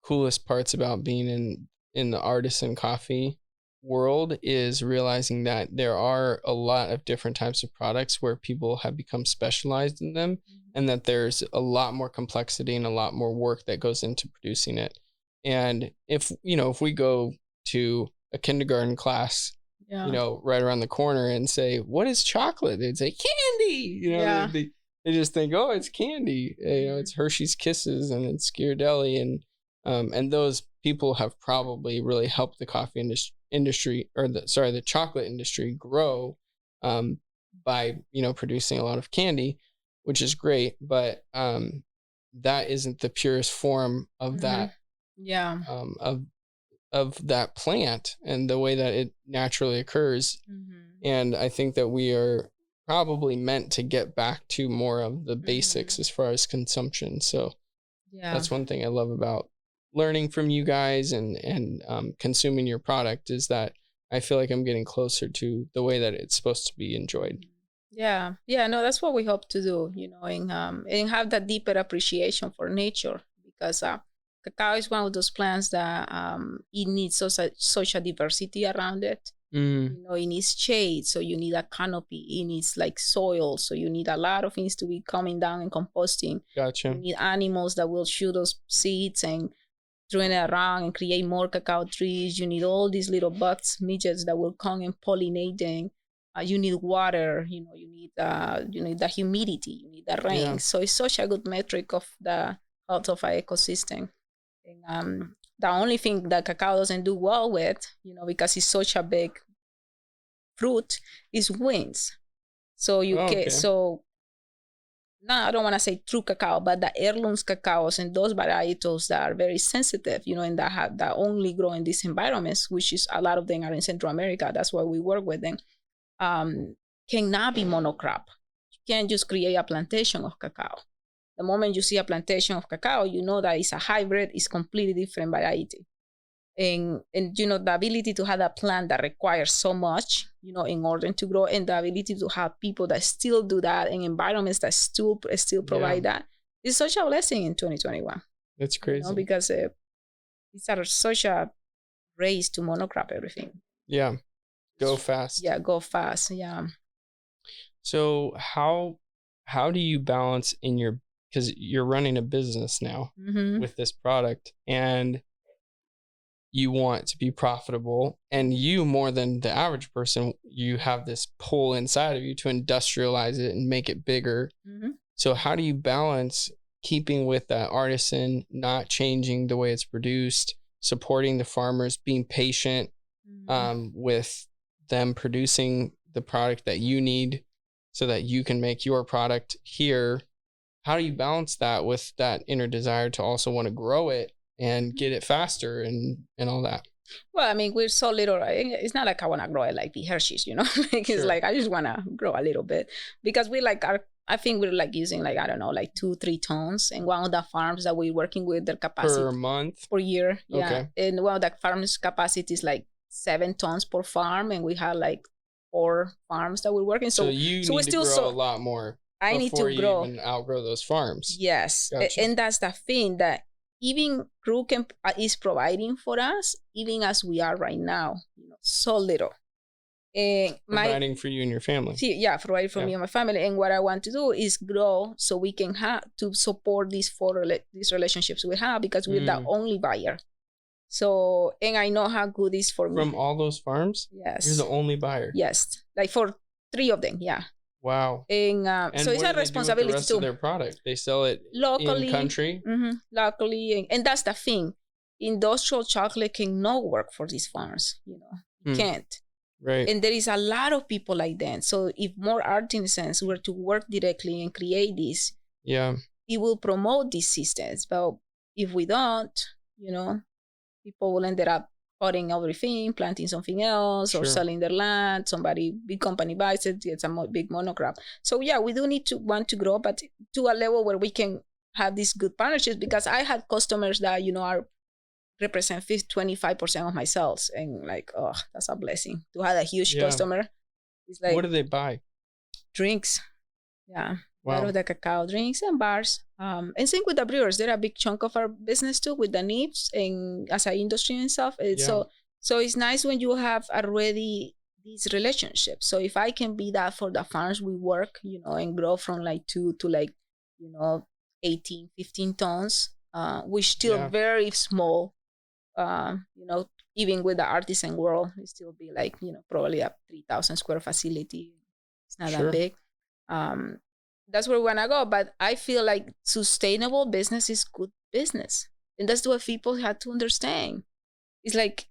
coolest parts about being in the artisan coffee world is realizing that there are a lot of different types of products where people have become specialized in them, and that there's a lot more complexity and a lot more work that goes into producing it. And if we go to a kindergarten class, right around the corner and say, what is chocolate? They'd say candy. They just think, oh, it's candy. It's Hershey's Kisses and it's Ghirardelli, and those people have probably really helped the coffee industry, or the chocolate industry grow by producing a lot of candy, which is great, but that isn't the purest form of that of that plant and the way that it naturally occurs. And I think that we are probably meant to get back to more of the basics as far as consumption. So that's one thing I love about learning from you guys and consuming your product, is that I feel like I'm getting closer to the way that it's supposed to be enjoyed. No, that's what we hope to do, and have that deeper appreciation for nature, because cacao is one of those plants that it needs such a diversity around it. You know, it needs shade, so you need a canopy. It needs like soil, so you need a lot of things to be coming down and composting. Gotcha. You need animals that will chew those seeds and throwing it around and create more cacao trees. You need all these little bugs, midgets that will come and pollinate them. You need water. You know, you need the humidity. You need the rain. Yeah. So it's such a good metric of the health of our ecosystem. And, the only thing that cacao doesn't do well with, you know, because it's such a big fruit, is winds. So I don't want to say true cacao, but the heirlooms cacaos and those varietals that are very sensitive, you know, and that only grow in these environments, which is a lot of them are in Central America. That's why we work with them. Cannot be monocrop. You can't just create a plantation of cacao. The moment you see a plantation of cacao, you know that it's a hybrid, it's completely different variety. And you know, the ability to have a plant that requires so much, you know, in order to grow, and the ability to have people that still do that and environments that still provide that is such a blessing in 2021. That's crazy. You know, because it's such a race to monocrop everything. Yeah. Go fast. Yeah, go fast. Yeah. So how do you balance because you're running a business now with this product, and you want to be profitable, and you, more than the average person, you have this pull inside of you to industrialize it and make it bigger. So how do you balance keeping with that artisan, not changing the way it's produced, supporting the farmers, being patient with them producing the product that you need so that you can make your product here? How do you balance that with that inner desire to also want to grow it and get it faster and all that? Well, I mean, we're so little. It's not like I want to grow it like the Hershey's, you know. It's like I just want to grow a little bit, because we I think we're like using like, I don't know, like 2-3 tons. And one of the farms that we're working with, their capacity per month, per year. Yeah. Okay. And one of the farms' capacity is like 7 tons per farm, and we have like 4 farms that we're working. So you need to grow a lot more. I need to grow. Before you even outgrow those farms. Yes. Gotcha. And that's the thing that even Crew is providing for us, even as we are right now, you know, so little. Providing for you and your family. Yeah, providing for me and my family. And what I want to do is grow so we can to support these relationships we have, because we're the only buyer. So, and I know how good it is for me. From all those farms? Yes. You're the only buyer? Yes. Like for 3 of them, yeah. Wow. And so it's a responsibility the rest of their product? They sell it locally, in country? Locally. And that's the thing. Industrial chocolate cannot work for these farms, you know. It can't. Right. And there is a lot of people like that. So if more artisans were to work directly and create this, it will promote these systems. But if we don't, you know, people will end up cutting everything, planting something else, or selling their land. Big company buys it, gets a big monocrop. So yeah, we do need to want to grow, but to a level where we can have these good partnerships, because I had customers that, you know, represent 25% of my sales, and like, oh, that's a blessing to have a huge customer. It's like, what do they buy? Drinks. Yeah. Wow. A lot of the cacao, drinks and bars. And same with the brewers. They're a big chunk of our business too, with the nibs and as an industry and stuff. So it's nice when you have already these relationships. So if I can be that for the farms we work, you know, and grow from like 2 to like, you know, 18, 15 tons, which still very small, you know, even with the artisan world, it still be like, you know, probably a 3,000 square facility. It's not that big. That's where we want to go. But I feel like sustainable business is good business. And that's what people have to understand. It's like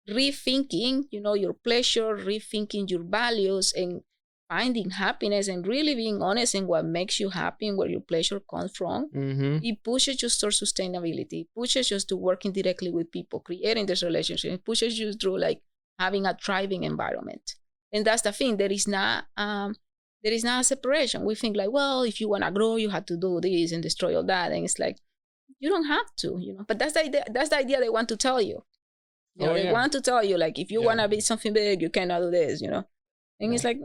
rethinking, you know, your pleasure, rethinking your values, and finding happiness, and really being honest in what makes you happy and where your pleasure comes from. It pushes you towards sustainability. It pushes you to working directly with people, creating this relationship. It pushes you through like having a thriving environment. And that's the thing. There is not a separation. We think like, well, if you want to grow, you have to do this and destroy all that. And it's like, you don't have to, you know. But that's the idea they want to tell you. You know, they want to tell you, like, if you want to be something big, you cannot do this, you know. And it's like,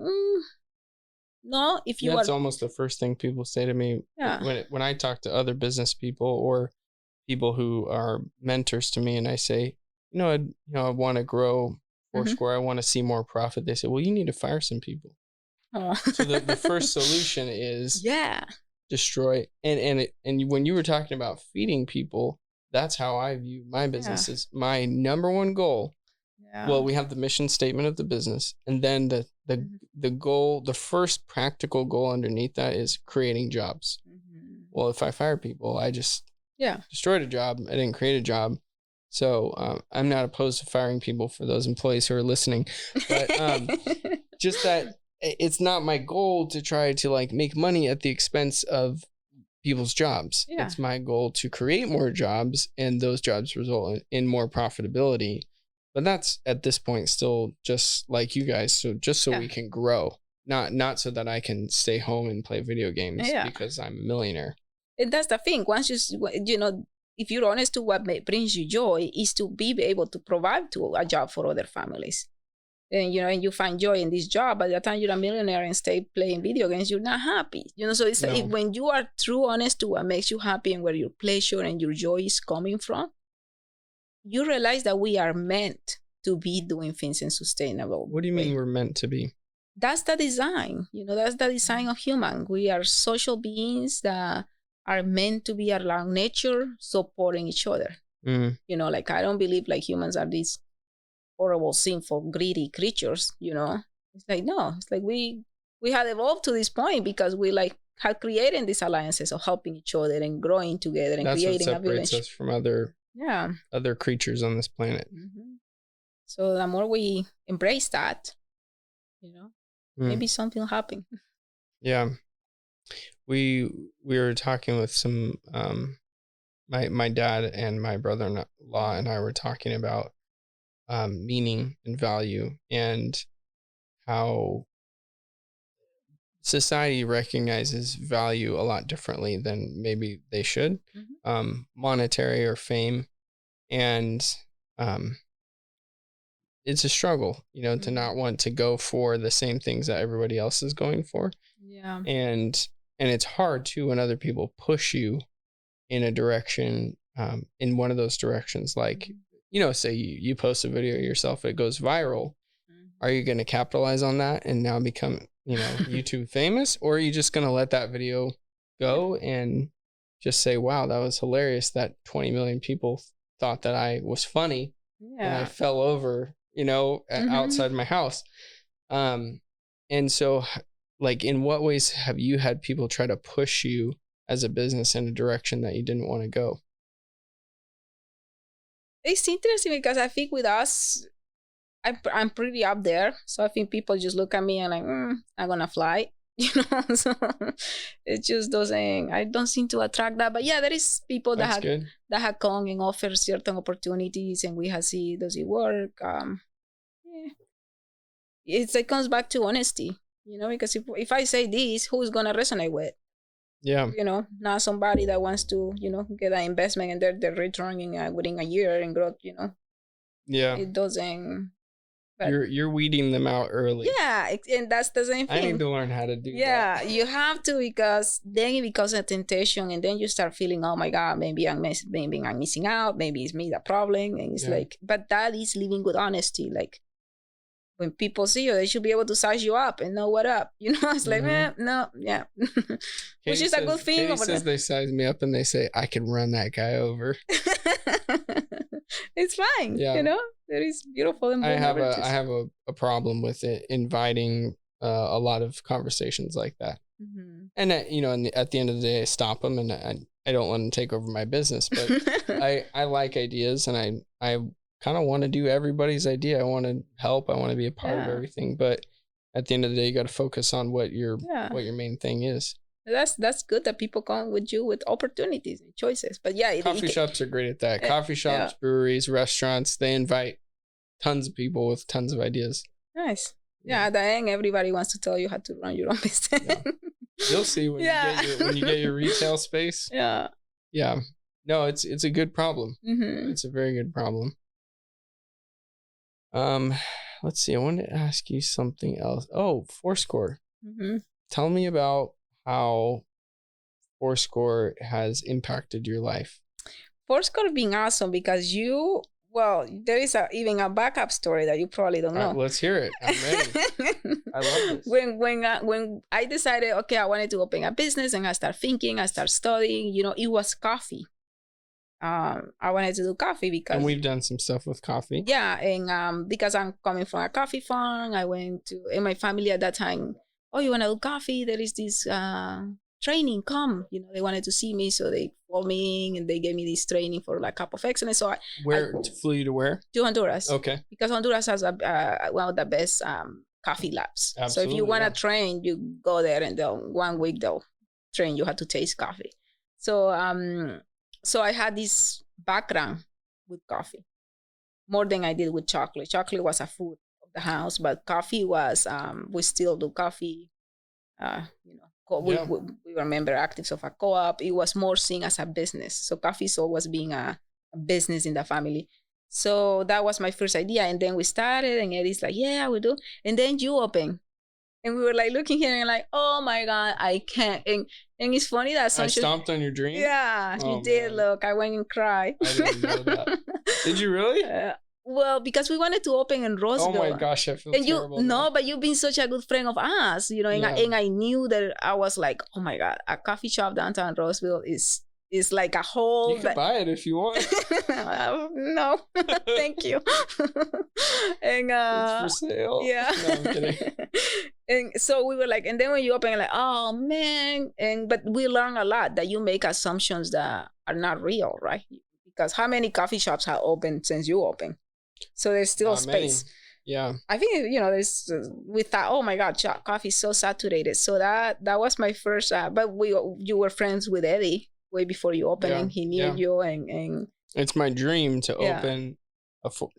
no, if you That's almost the first thing people say to me when I talk to other business people or people who are mentors to me, and I say, I want to grow Foursquare, I want to see more profit. They say, well, you need to fire some people. Oh. So the first solution is destroy. And when you were talking about feeding people, that's how I view my business. Is my number one goal. Yeah. Well, we have the mission statement of the business, and then the goal, the first practical goal underneath that is creating jobs. Mm-hmm. Well, if I fire people, I just destroyed a job. I didn't create a job. So I'm not opposed to firing people for those employees who are listening, but just that it's not my goal to try to like make money at the expense of people's jobs. Yeah. It's my goal to create more jobs, and those jobs result in more profitability. But that's at this point still just like you guys. So just so we can grow, not so that I can stay home and play video games because I'm a millionaire. And that's the thing. Once if you're honest to what brings you joy, is to be able to provide a job for other families. And, and you find joy in this job. By the time you're a millionaire and stay playing video games, you're not happy. So it's like when you are true honest to what makes you happy and where your pleasure and your joy is coming from, you realize that we are meant to be doing things in sustainable. What do you mean we're meant to be? That's the design. That's the design of human. We are social beings that are meant to be around nature, supporting each other. Mm. Like I don't believe like humans are these horrible, sinful, greedy creatures. It's like, no, it's like we had evolved to this point because we like have created these alliances of helping each other and growing together and creating a village. That's what separates us from other creatures on this planet. Mm-hmm. So the more we embrace that, maybe something will happen. Yeah. We were talking with some my dad and my brother-in-law and I were talking about meaning and value and how society recognizes value a lot differently than maybe they should, monetary or fame. And it's a struggle, to not want to go for the same things that everybody else is going for. Yeah. And it's hard too when other people push you in a direction, in one of those directions, like, say you post a video of yourself, it goes viral. Are you going to capitalize on that and now become, YouTube famous? Or are you just going to let that video go and just say, wow, that was hilarious that 20 million people thought that I was funny when I fell over, outside my house. And so, like, in what ways have you had people try to push you as a business in a direction that you didn't want to go? It's interesting because I think with us, I'm pretty up there. So I think people just look at me and like, I'm going to fly, so it just doesn't, I don't seem to attract that. But yeah, there is people that have come and offer certain opportunities and we have seen, does it work? It comes back to honesty, because if I say this, who's going to resonate with? Yeah. Not somebody that wants to, get an investment and they're returning within a year and growth, Yeah. It doesn't. But you're weeding them out early. Yeah, and that's the same thing. I need to learn how to do that. Yeah, you have to, because then it becomes a temptation and then you start feeling, oh my God, maybe I'm missing out. Maybe it's me the problem. And it's like, but that is living with honesty. Like when people see you, they should be able to size you up and know what up. It's like, no, yeah. Which is a good thing. Katie says they size me up and they say, I can run that guy over. It's fine. Yeah. There is beautiful. I have a problem with it, inviting a lot of conversations like that. Mm-hmm. And at the end of the day, I stop them and I don't let them take over my business. But I like ideas and I kind of want to do everybody's idea. I want to help. I want to be a part of everything. But at the end of the day, you got to focus on what your main thing is. That's good that people come with you with opportunities and choices. But yeah, coffee shops are great at that. Coffee shops, breweries, restaurants, they invite tons of people with tons of ideas. Nice. Yeah, at the end, everybody wants to tell you how to run your own business. Yeah. You'll see when you get your retail space. Yeah. Yeah. No, it's a good problem. Mm-hmm. It's a very good problem. Let's see. I wanted to ask you something else. Oh, Foursquare. Mm-hmm. Tell me about how Foursquare has impacted your life. Foursquare being awesome because Well, there is even a backup story that you probably don't know. Let's hear it. I'm ready. I love this. When I decided, okay, I wanted to open a business, and I start thinking, I start studying. It was coffee. I wanted to do coffee because, and we've done some stuff with coffee. Yeah, and because I'm coming from a coffee farm, I went to, and my family at that time, oh, you want to do coffee? There is this training, come. They wanted to see me, so they called me and they gave me this training for like Cup of Excellence. So I flew you to where? To Honduras. Okay. Because Honduras has one of the best coffee labs. Absolutely, so if you want to train, you go there, and 1 week they'll train you how to taste coffee. So I had this background with coffee more than I did with chocolate. Chocolate was a food of the house, but coffee was, we still do coffee. We were member actives of a co-op. It was more seen as a business. So coffee is always being a business in the family. So that was my first idea. And then we started, and Eddie's like, yeah, we do. And then you open. And we were like looking here and like, oh my God, I can't. And it's funny that I stomped on your dream? Yeah, you did. Man. Look, I went and cried. I didn't know that. Did you really? Well, because we wanted to open in Roseville. Oh my gosh, I feel terrible. No, but you've been such a good friend of ours, and I knew that I was like, oh my God, a coffee shop downtown Roseville is like a whole... You can buy it if you want. No, thank you. And it's for sale. Yeah. No, I'm kidding. And so we were like, and then when you open, like, oh man, but we learn a lot that you make assumptions that are not real, right? Because how many coffee shops have opened since you opened? So there's still space. Many. Yeah. I think, there's, we thought, oh my God, coffee is so saturated. So that was my first, but you were friends with Eddie way before you opening. He knew you, and it's my dream to open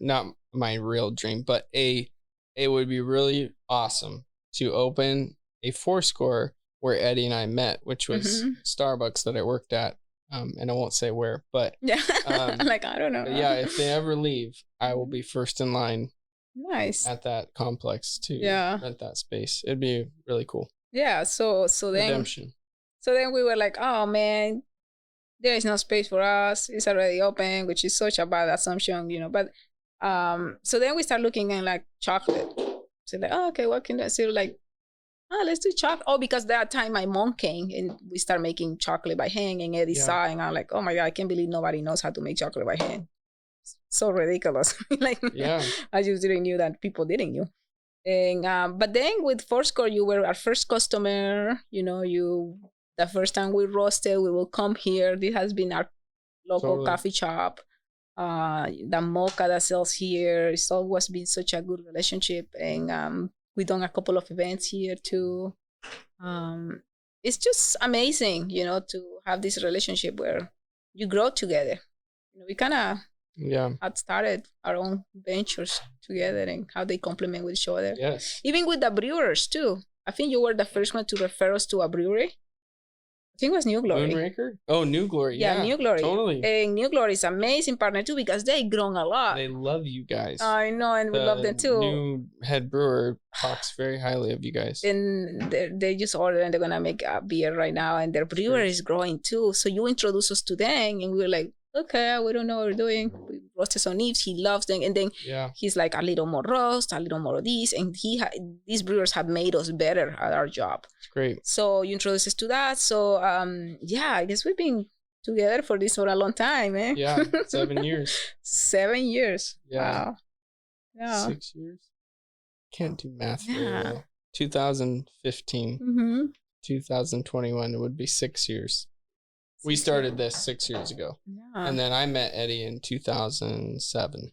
not my real dream, but it would be really awesome to open a Fourscore where Eddie and I met, which was Starbucks that I worked at. And I won't say where, but like, I don't know. Yeah, if they ever leave, I will be first in line. Nice. At that complex to rent that space. It'd be really cool. Yeah. So then redemption. So then we were like, oh man, there is no space for us. It's already open, which is such a bad assumption, But so then we start looking at like chocolate. So like, oh, okay, what can I say? Like, let's do chocolate. Oh, because that time my mom came and we started making chocolate by hand, and Eddie saw, and I'm like, oh my God, I can't believe nobody knows how to make chocolate by hand. So ridiculous. I just didn't knew that people didn't know. And but then with Fourscore, you were our first customer. The first time we roasted, we will come here. This has been our local coffee shop. The mocha that sells here, it's always been such a good relationship, and we've done a couple of events here too. It's just amazing, to have this relationship where you grow together. We kind of had started our own ventures together, and how they complement with each other. Yes. Even with the brewers too. I think you were the first one to refer us to a brewery. I think it was New Glory. Moonraker? Oh, New Glory. Yeah, New Glory. Totally. And New Glory is an amazing partner too, because they've grown a lot. They love you guys. I know, and we love them too. New head brewer talks very highly of you guys. And they just ordered, and they're going to make a beer right now, and their brewer is growing too. So you introduced us to them, and we were like, okay, we don't know what we're doing. We roasted some leaves. He loves them. And then he's like, a little more roast, a little more of this. And these brewers have made us better at our job. It's great. So you introduced us to that. So, I guess we've been together for a long time, eh? Yeah, 7 years. 7 years. Yeah. Wow. Yeah. 6 years. Can't do math very well. 2015. 2021, it would be 6 years. We started this 6 years ago. Yeah. And then I met Eddie in 2007.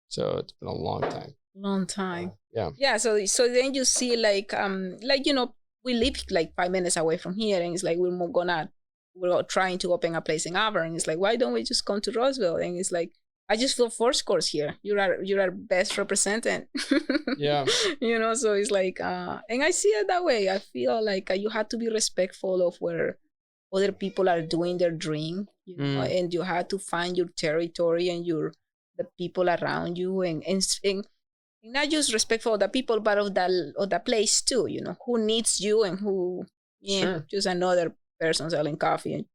So it's been a long time. Long time. Yeah. So then you see like we live like 5 minutes away from here, and it's like we're trying to open a place in Auburn. It's like, why don't we just come to Roseville? And it's like, I just feel Fourscore here. You're our best representative. Yeah. So it's like and I see it that way. I feel like you have to be respectful of where other people are doing their dream, and you have to find your territory and the people around you, and not just respectful of the people, but of the place too. Who needs you, and who just another person selling coffee, and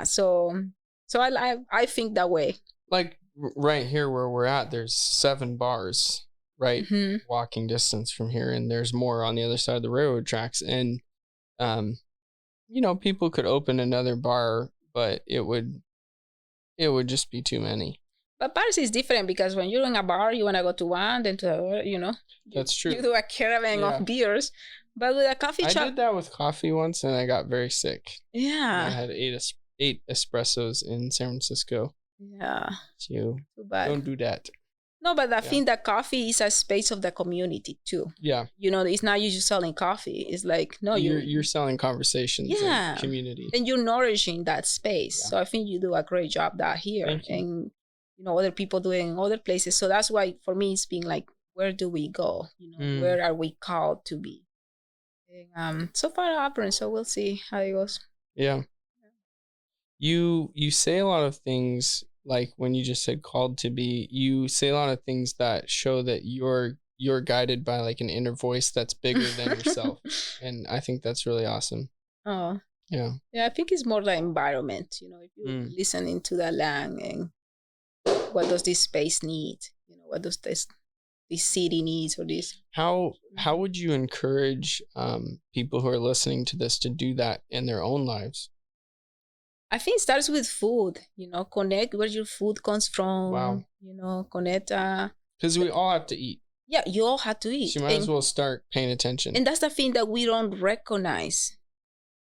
So I think that way. Like right here where we're at, there's 7 bars, right? Walking distance from here. And there's more on the other side of the railroad tracks. And, people could open another bar, but it would just be too many. But bars is different because when you're in a bar, you want to go to one, then to the other, That's true. You do a caravan of beers. But with a coffee shop... I did that with coffee once, and I got very sick. Yeah. And I had 8 espressos in San Francisco. Yeah. So too bad. Don't do that. No, but I think that coffee is a space of the community too. Yeah. It's not you just selling coffee. It's like, no, you're selling conversations and community. And you're nourishing that space. Yeah. So I think you do a great job that here. Thank you. And, other people doing in other places. So that's why for me it's being like, where do we go? Where are we called to be? And, so far happening. So we'll see how it goes. Yeah. You say a lot of things, like when you just said called to be, you say a lot of things that show that you're guided by like an inner voice that's bigger than yourself. And I think that's really awesome. Oh. Yeah. Yeah, I think it's more the environment, if you're listening to the land and what does this space need? What does this city needs or this? How would you encourage people who are listening to this to do that in their own lives? I think it starts with food, connect where your food comes from. Wow. Connect. Because we all have to eat. Yeah, you all have to eat. So you might as well start paying attention. And that's the thing that we don't recognize.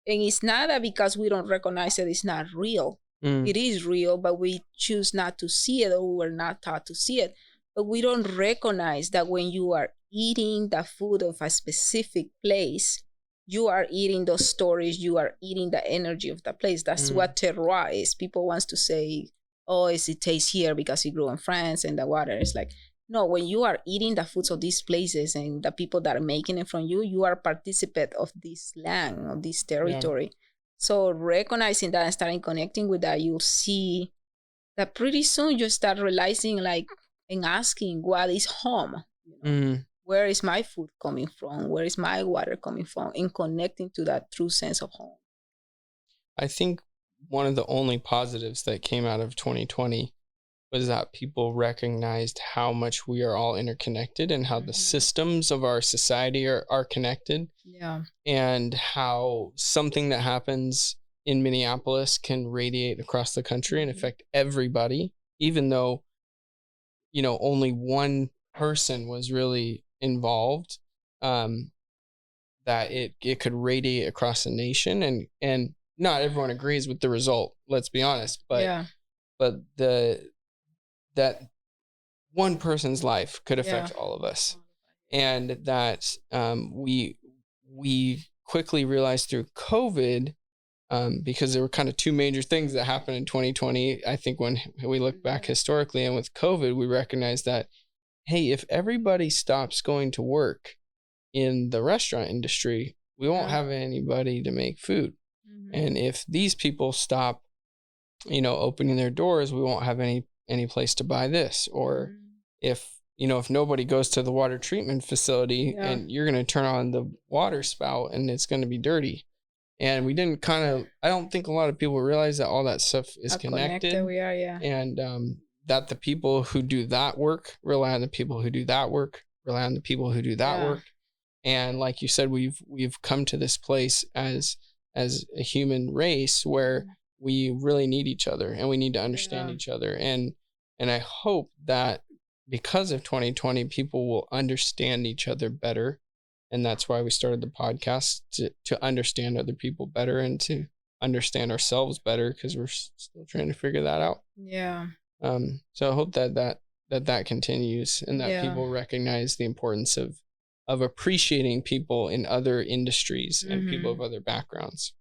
And it's not that because we don't recognize it, it's not real. It is real, but we choose not to see it, or we were not taught to see it. But we don't recognize that when you are eating the food of a specific place, you are eating those stories, you are eating the energy of the place. That's what terroir is. People want to say, oh, it tastes here because it grew in France and the water. It's like, no, when you are eating the foods of these places and the people that are making it from you, you are a participant of this land, of this territory. Yeah. So recognizing that and starting connecting with that, you'll see that pretty soon you start realizing and asking, what is home? Where is my food coming from? Where is my water coming from? And connecting to that true sense of home. I think one of the only positives that came out of 2020 was that people recognized how much we are all interconnected and how the systems of our society are connected. Yeah. And how something that happens in Minneapolis can radiate across the country and affect everybody, even though, only one person was really involved, that it could radiate across the nation, and not everyone agrees with the result, let's be honest, but that one person's life could affect all of us. And that we quickly realized through COVID, because there were kind of two major things that happened in 2020. I think when we look back historically, and with COVID, we recognized that, hey, if everybody stops going to work in the restaurant industry, we won't have anybody to make food. And if these people stop, opening their doors, we won't have any place to buy this. Or if nobody goes to the water treatment facility and you're going to turn on the water spout and it's going to be dirty. And we didn't I don't think a lot of people realize that all that stuff is connected. We are, And that the people who do that work rely on the people who do that work, rely on the people who do that work. And like you said, we've come to this place as a human race where we really need each other and we need to understand each other. And I hope that because of 2020, people will understand each other better. And that's why we started the podcast, to understand other people better and to understand ourselves better, because we're still trying to figure that out. Yeah. So I hope that continues, and that people recognize the importance of appreciating people in other industries and people of other backgrounds.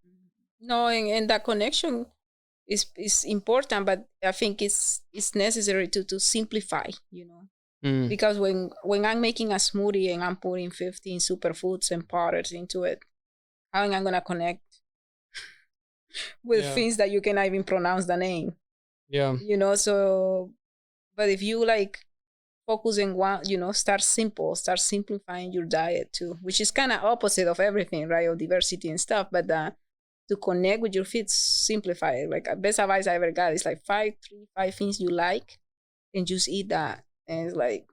No, and that connection is important, but I think it's necessary to simplify, because when I'm making a smoothie and I'm putting 15 superfoods and powders into it, how am I going to connect with things that you cannot even pronounce the name? Yeah. So, but if you focus on one, start simplifying your diet too, which is kind of opposite of everything, right? Of diversity and stuff, but to connect with your feet, simplify it. Best advice I ever got is 5 things you like and just eat that. And it's like,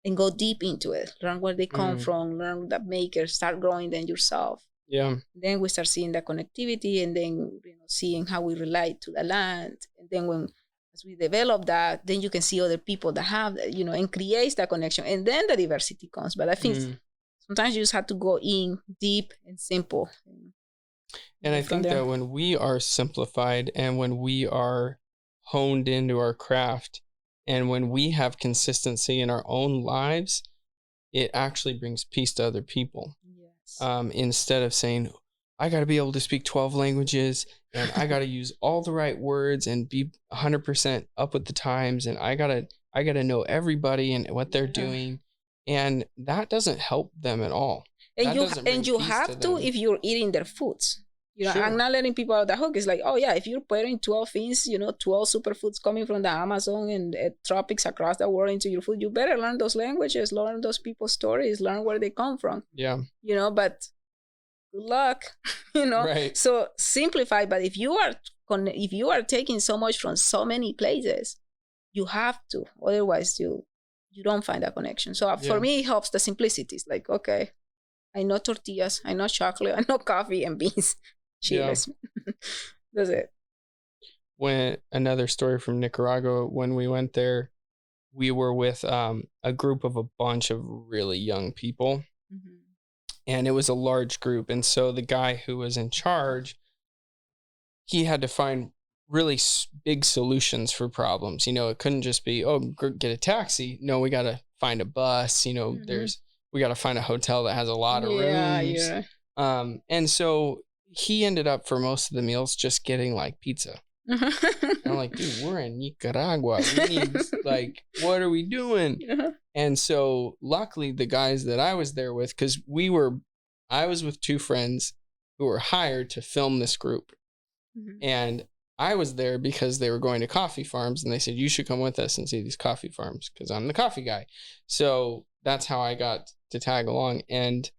and go deep into it. Learn where they come from, learn the makers, start growing them yourself. Yeah. Then we start seeing the connectivity, and then seeing how we relate to the land. And then as we develop that, then you can see other people that have, and creates that connection. And then the diversity comes. But I think sometimes you just have to go in deep and simple. And I think that when we are simplified and when we are honed into our craft and when we have consistency in our own lives, it actually brings peace to other people. Yes. Instead of saying, I got to be able to speak 12 languages and I got to use all the right words and be 100% up with the times. And I got to know everybody and what they're doing. And that doesn't help them at all. And you have to if you're eating their foods. Sure. I'm not letting people out the hook. It's like, oh yeah, if you're putting 12 things, 12 superfoods coming from the Amazon and tropics across the world into your food, you better learn those languages, learn those people's stories, learn where they come from. Yeah. But good luck, Right. So simplify. But if you are taking so much from so many places, you have to. Otherwise, you don't find that connection. So for me, it helps the simplicity. It's like, okay, I know tortillas, I know chocolate, I know coffee and beans. Cheers. Yeah. That's it. When another story from Nicaragua, when we went there, we were with a group of a bunch of really young people. Mm-hmm. And it was a large group. And so the guy who was in charge, he had to find really big solutions for problems. It couldn't just be, get a taxi. No, we got to find a bus. We got to find a hotel that has a lot of rooms. Yeah. And so he ended up for most of the meals just getting like pizza. And I'm like, dude, we're in Nicaragua. We need what are we doing? And so luckily the guys that I was there with, because I was with two friends who were hired to film this group. Mm-hmm. And I was there because they were going to coffee farms and they said, you should come with us and see these coffee farms because I'm the coffee guy. So that's how I got to tag along. And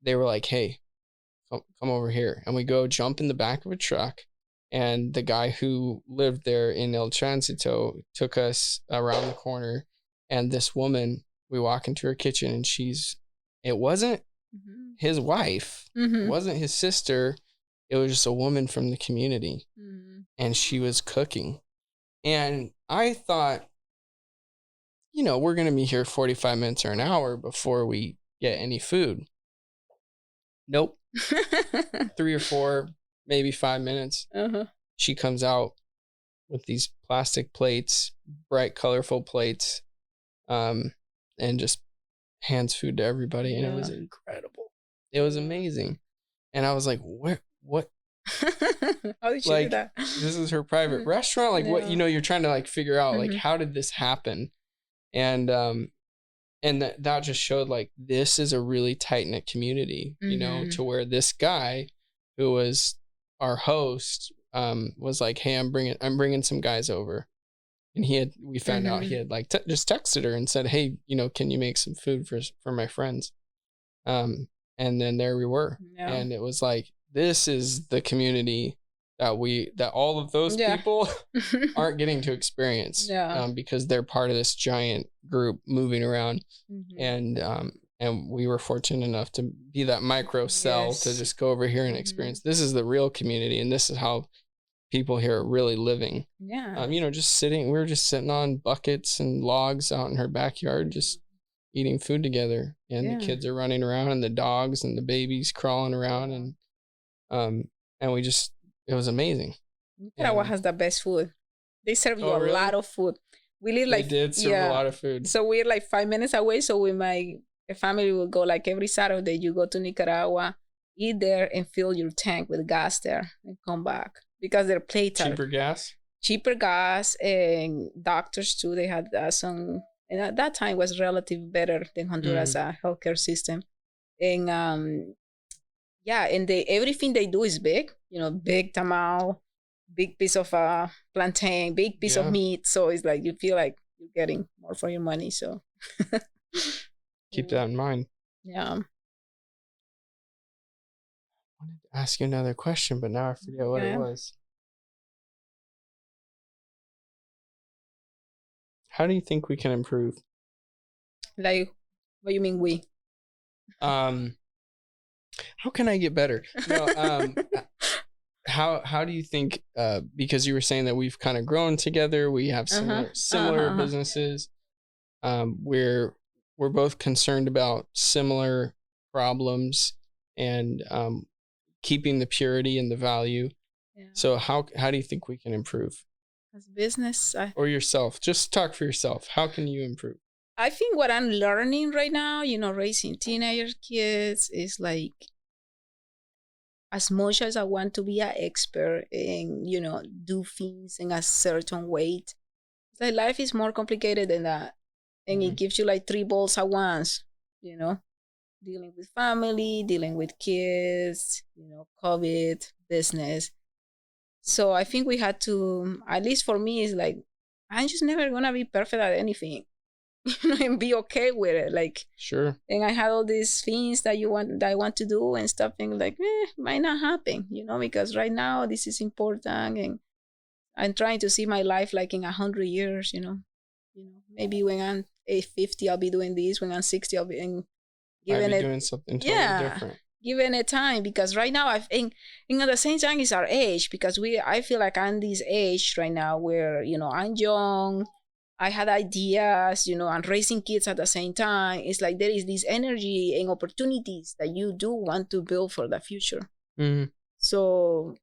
they were like, hey, come over here. And we go jump in the back of a truck. And the guy who lived there in El Transito took us around the corner. And this woman, we walk into her kitchen and it wasn't his wife. It wasn't his sister. It was just a woman from the community. And she was cooking. And I thought, we're going to be here 45 minutes or an hour before we get any food. Nope. 3 or 4, maybe 5 minutes. She comes out with these plastic plates, bright, colorful plates, and just hands food to everybody. And it was incredible. It was amazing. And I was like, what? How did she do that? This is her private restaurant? What, you're trying to figure out, how did this happen? And that just showed this is a really tight-knit community, to where this guy who was our host was like, hey, I'm bringing some guys over. And we found out he had just texted her and said, hey, can you make some food for my friends? And then there we were. Yeah. And it was this is the community that all of those people aren't getting to experience because they're part of this giant group moving around. And we were fortunate enough to be that micro cell to just go over here and experience. This is the real community. And this is how people here are really living. Yeah. We were just sitting on buckets and logs out in her backyard, just eating food together. And the kids are running around and the dogs and the babies crawling around. And it was amazing. Nicaragua has the best food. They serve you a lot of food. We live they did serve a lot of food. So we're 5 minutes away. So with my family will go every Saturday. You go to Nicaragua, eat there, and fill your tank with gas there, and come back because their plates are cheaper gas, and doctors too. They had some, and at that time was relatively better than Honduras healthcare system, and and everything they do is big. Big tamal, big piece of plantain, big piece of meat. So it's you feel like you're getting more for your money. So keep that in mind. Yeah. I wanted to ask you another question, but now I forget what it was. How do you think we can improve? Like, what do you mean we? How can I get better? No, how do you think, because you were saying that we've kind of grown together, we have similar businesses, we're both concerned about similar problems and keeping the purity and the value. Yeah. So how do you think we can improve? As business? Or yourself. Just talk for yourself. How can you improve? I think what I'm learning right now, raising teenager kids is like, as much as I want to be an expert and, do things in a certain way, it's like life is more complicated than that. And it gives you like 3 balls at once, dealing with family, dealing with kids, COVID, business. So I think we had to, at least for me, it's like, I'm just never going to be perfect at anything. And be okay with it, like, sure. And I had all these things that I want to do and stuff, and like, might not happen, because right now this is important, and I'm trying to see my life like in 100 years, maybe when I'm 50, I'll be doing this. When I'm 60, I'll be doing something totally different. Given it time, because right now at the same time it's our age, because I feel like I'm this age right now where I'm young. I had ideas, and raising kids at the same time. It's like there is this energy and opportunities that you do want to build for the future. Mm-hmm. So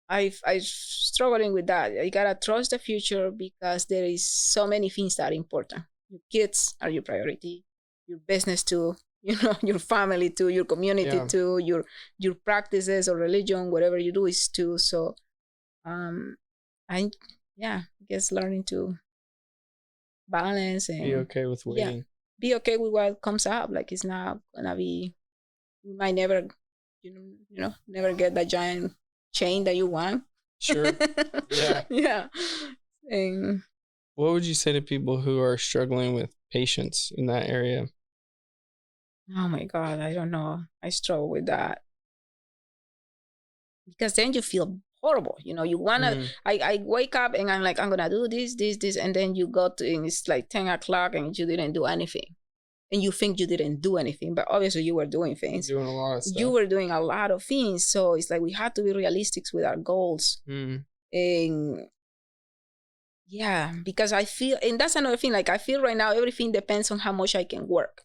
I'm struggling with that. You gotta trust the future, because there is so many things that are important. Your kids are your priority, your business too, your family too, your community too, your practices or religion, whatever you do is too. So, I guess learning to balance and be okay with waiting. Yeah, be okay with what comes up. Like, it's not gonna be, you might never, never get that giant chain that you want. Sure. Yeah. Yeah. And what would you say to people who are struggling with patience in that area? Oh my God, I don't know. I struggle with that. Because then you feel horrible. You want to, I wake up and I'm like, I'm going to do this. And then you go to, and it's like 10 o'clock and you didn't do anything. And you think you didn't do anything, but obviously you were doing things. Doing a lot of stuff. You were doing a lot of things. So it's like we have to be realistic with our goals. And yeah, because I feel, and that's another thing, like I feel right now, everything depends on how much I can work.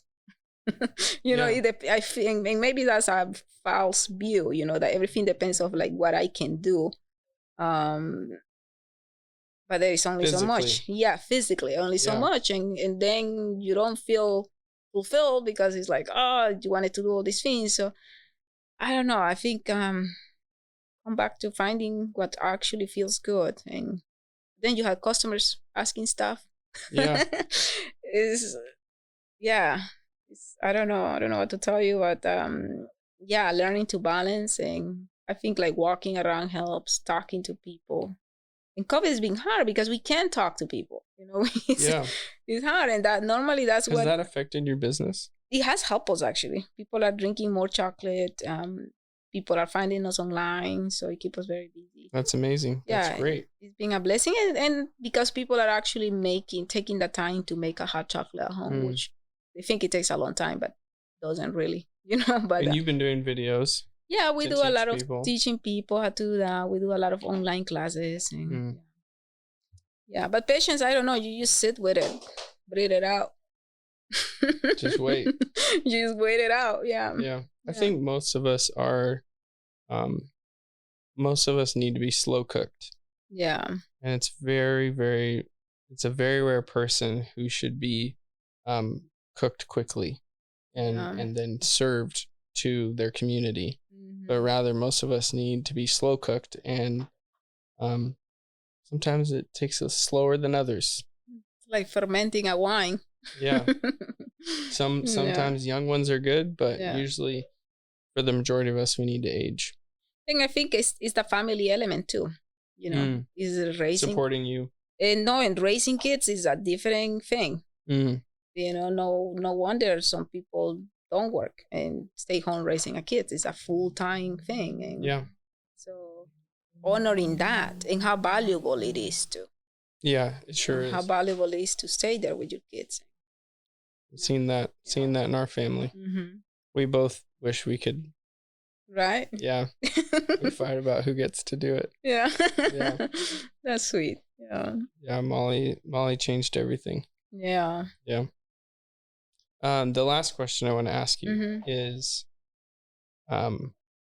I think, and maybe that's a false view, that everything depends on like what I can do. But there is only so much. Yeah, physically, only so much. And then you don't feel fulfilled, because it's like, you wanted to do all these things. So I don't know. I think come back to finding what actually feels good. And then you have customers asking stuff. Yeah. I don't know what to tell you, but learning to balance. And I think like walking around helps, talking to people. And COVID has been hard because we can't talk to people. It's hard, and that's what. Has that affected your business? It has helped us, actually. People are drinking more chocolate. People are finding us online, so it keeps us very busy. That's amazing. That's great. It's been a blessing, and because people are actually taking the time to make a hot chocolate at home, which they think it takes a long time, but doesn't really, But and you've been doing videos. Yeah, we do a lot of teaching people how to do that. We do a lot of online classes, and but patience, I don't know. You just sit with it, breathe it out. Just wait. You just wait it out. Yeah. I think most of us need to be slow cooked. Yeah. And it's it's a very rare person who should be cooked quickly and then served to their community. But rather, most of us need to be slow cooked, and sometimes it takes us slower than others. Like fermenting a wine. Yeah. Sometimes young ones are good, but usually for the majority of us, we need to age. And I think it's the family element too. Is raising, supporting you. And raising kids is a different thing. No wonder some people don't work and stay home raising a kid. It's a full-time thing. And so honoring that and how valuable it is too. Yeah, it sure is. How valuable it is to stay there with your kids. Seen that in our family. Mm-hmm. We both wish we could. Right? Yeah. We fight about who gets to do it. Yeah. Yeah. That's sweet. Yeah. Yeah, Molly changed everything. Yeah. Yeah. The last question I want to ask you is,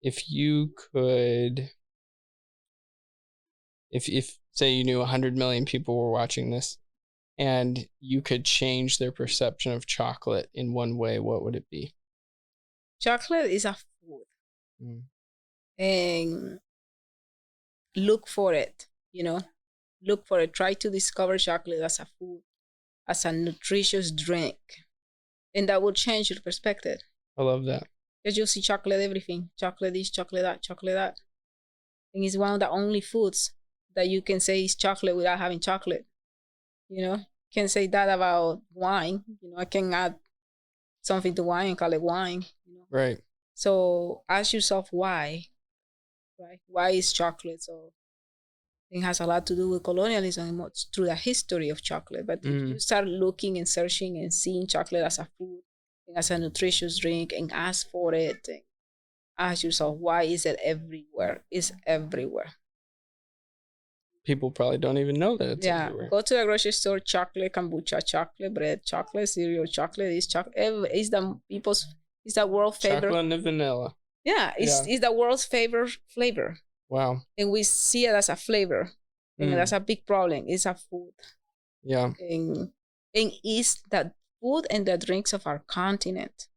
if you could, if say you knew 100 million people were watching this, and you could change their perception of chocolate in one way, what would it be? Chocolate is a food. And look for it, look for it. Try to discover chocolate as a food, as a nutritious drink. And that will change your perspective. I love that. Because you'll see chocolate everything. Chocolate this, chocolate that, chocolate that. And it's one of the only foods that you can say is chocolate without having chocolate. Can't say that about wine. I can add something to wine and call it wine. Right. So ask yourself why. Right? Why is chocolate so? It has a lot to do with colonialism and through the history of chocolate. But if you start looking and searching and seeing chocolate as a food and as a nutritious drink and ask for it, and ask yourself, why is it everywhere? It's everywhere. People probably don't even know that it's everywhere. Go to the grocery store, chocolate, kombucha, chocolate, bread, chocolate, cereal, chocolate, it's chocolate. It's the world's favorite. Chocolate and vanilla. Yeah, it's the world's favorite flavor. Wow. And we see it as a flavor. And that's a big problem. It's a food. Yeah. And it's the food and the drinks of our continent.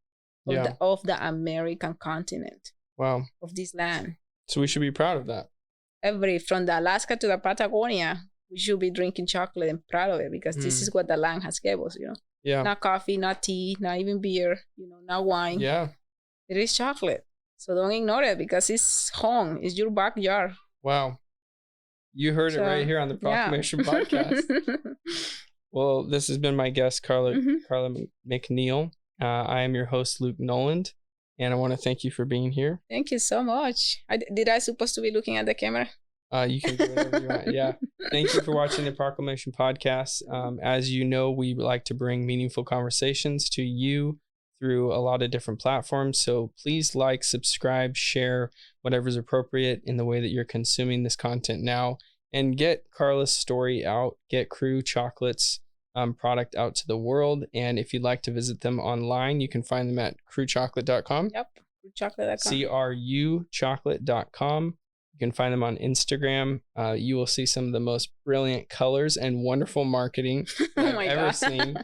Of the American continent. Wow. Of this land. So we should be proud of that. From the Alaska to the Patagonia, we should be drinking chocolate and proud of it, because this is what the land has given us, Yeah. Not coffee, not tea, not even beer, not wine. Yeah. It is chocolate. So don't ignore it, because it's home. It's your backyard. Wow. You heard it right here on the Proclamation Podcast. Well, this has been my guest, Karla McNiel. I am your host, Luke Noland, and I want to thank you for being here. Thank you so much. Did I supposed to be looking at the camera? You can do whatever you want. Yeah. Thank you for watching the Proclamation Podcast. As you know, we like to bring meaningful conversations to you through a lot of different platforms. So please like, subscribe, share whatever's appropriate in the way that you're consuming this content now, and get Karla's story out, get Crew Chocolate's product out to the world. And if you'd like to visit them online, you can find them at crewchocolate.com. Yep, crewchocolate.com. CRUchocolate.com. You can find them on Instagram. You will see some of the most brilliant colors and wonderful marketing that I've ever seen.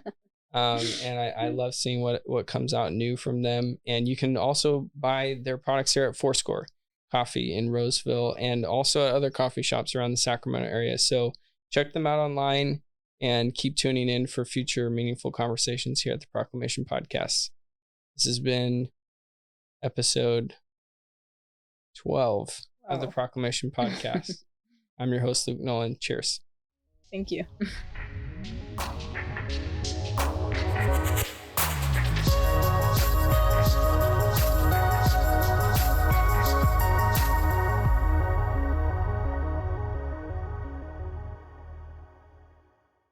And I love seeing what comes out new from them. And you can also buy their products here at Fourscore Coffee in Roseville, and also at other coffee shops around the Sacramento area. So check them out online and keep tuning in for future meaningful conversations here at the Proclamation Podcast. This has been episode 12 of the Proclamation Podcast. I'm your host, Luke Nolan. Cheers. Thank you.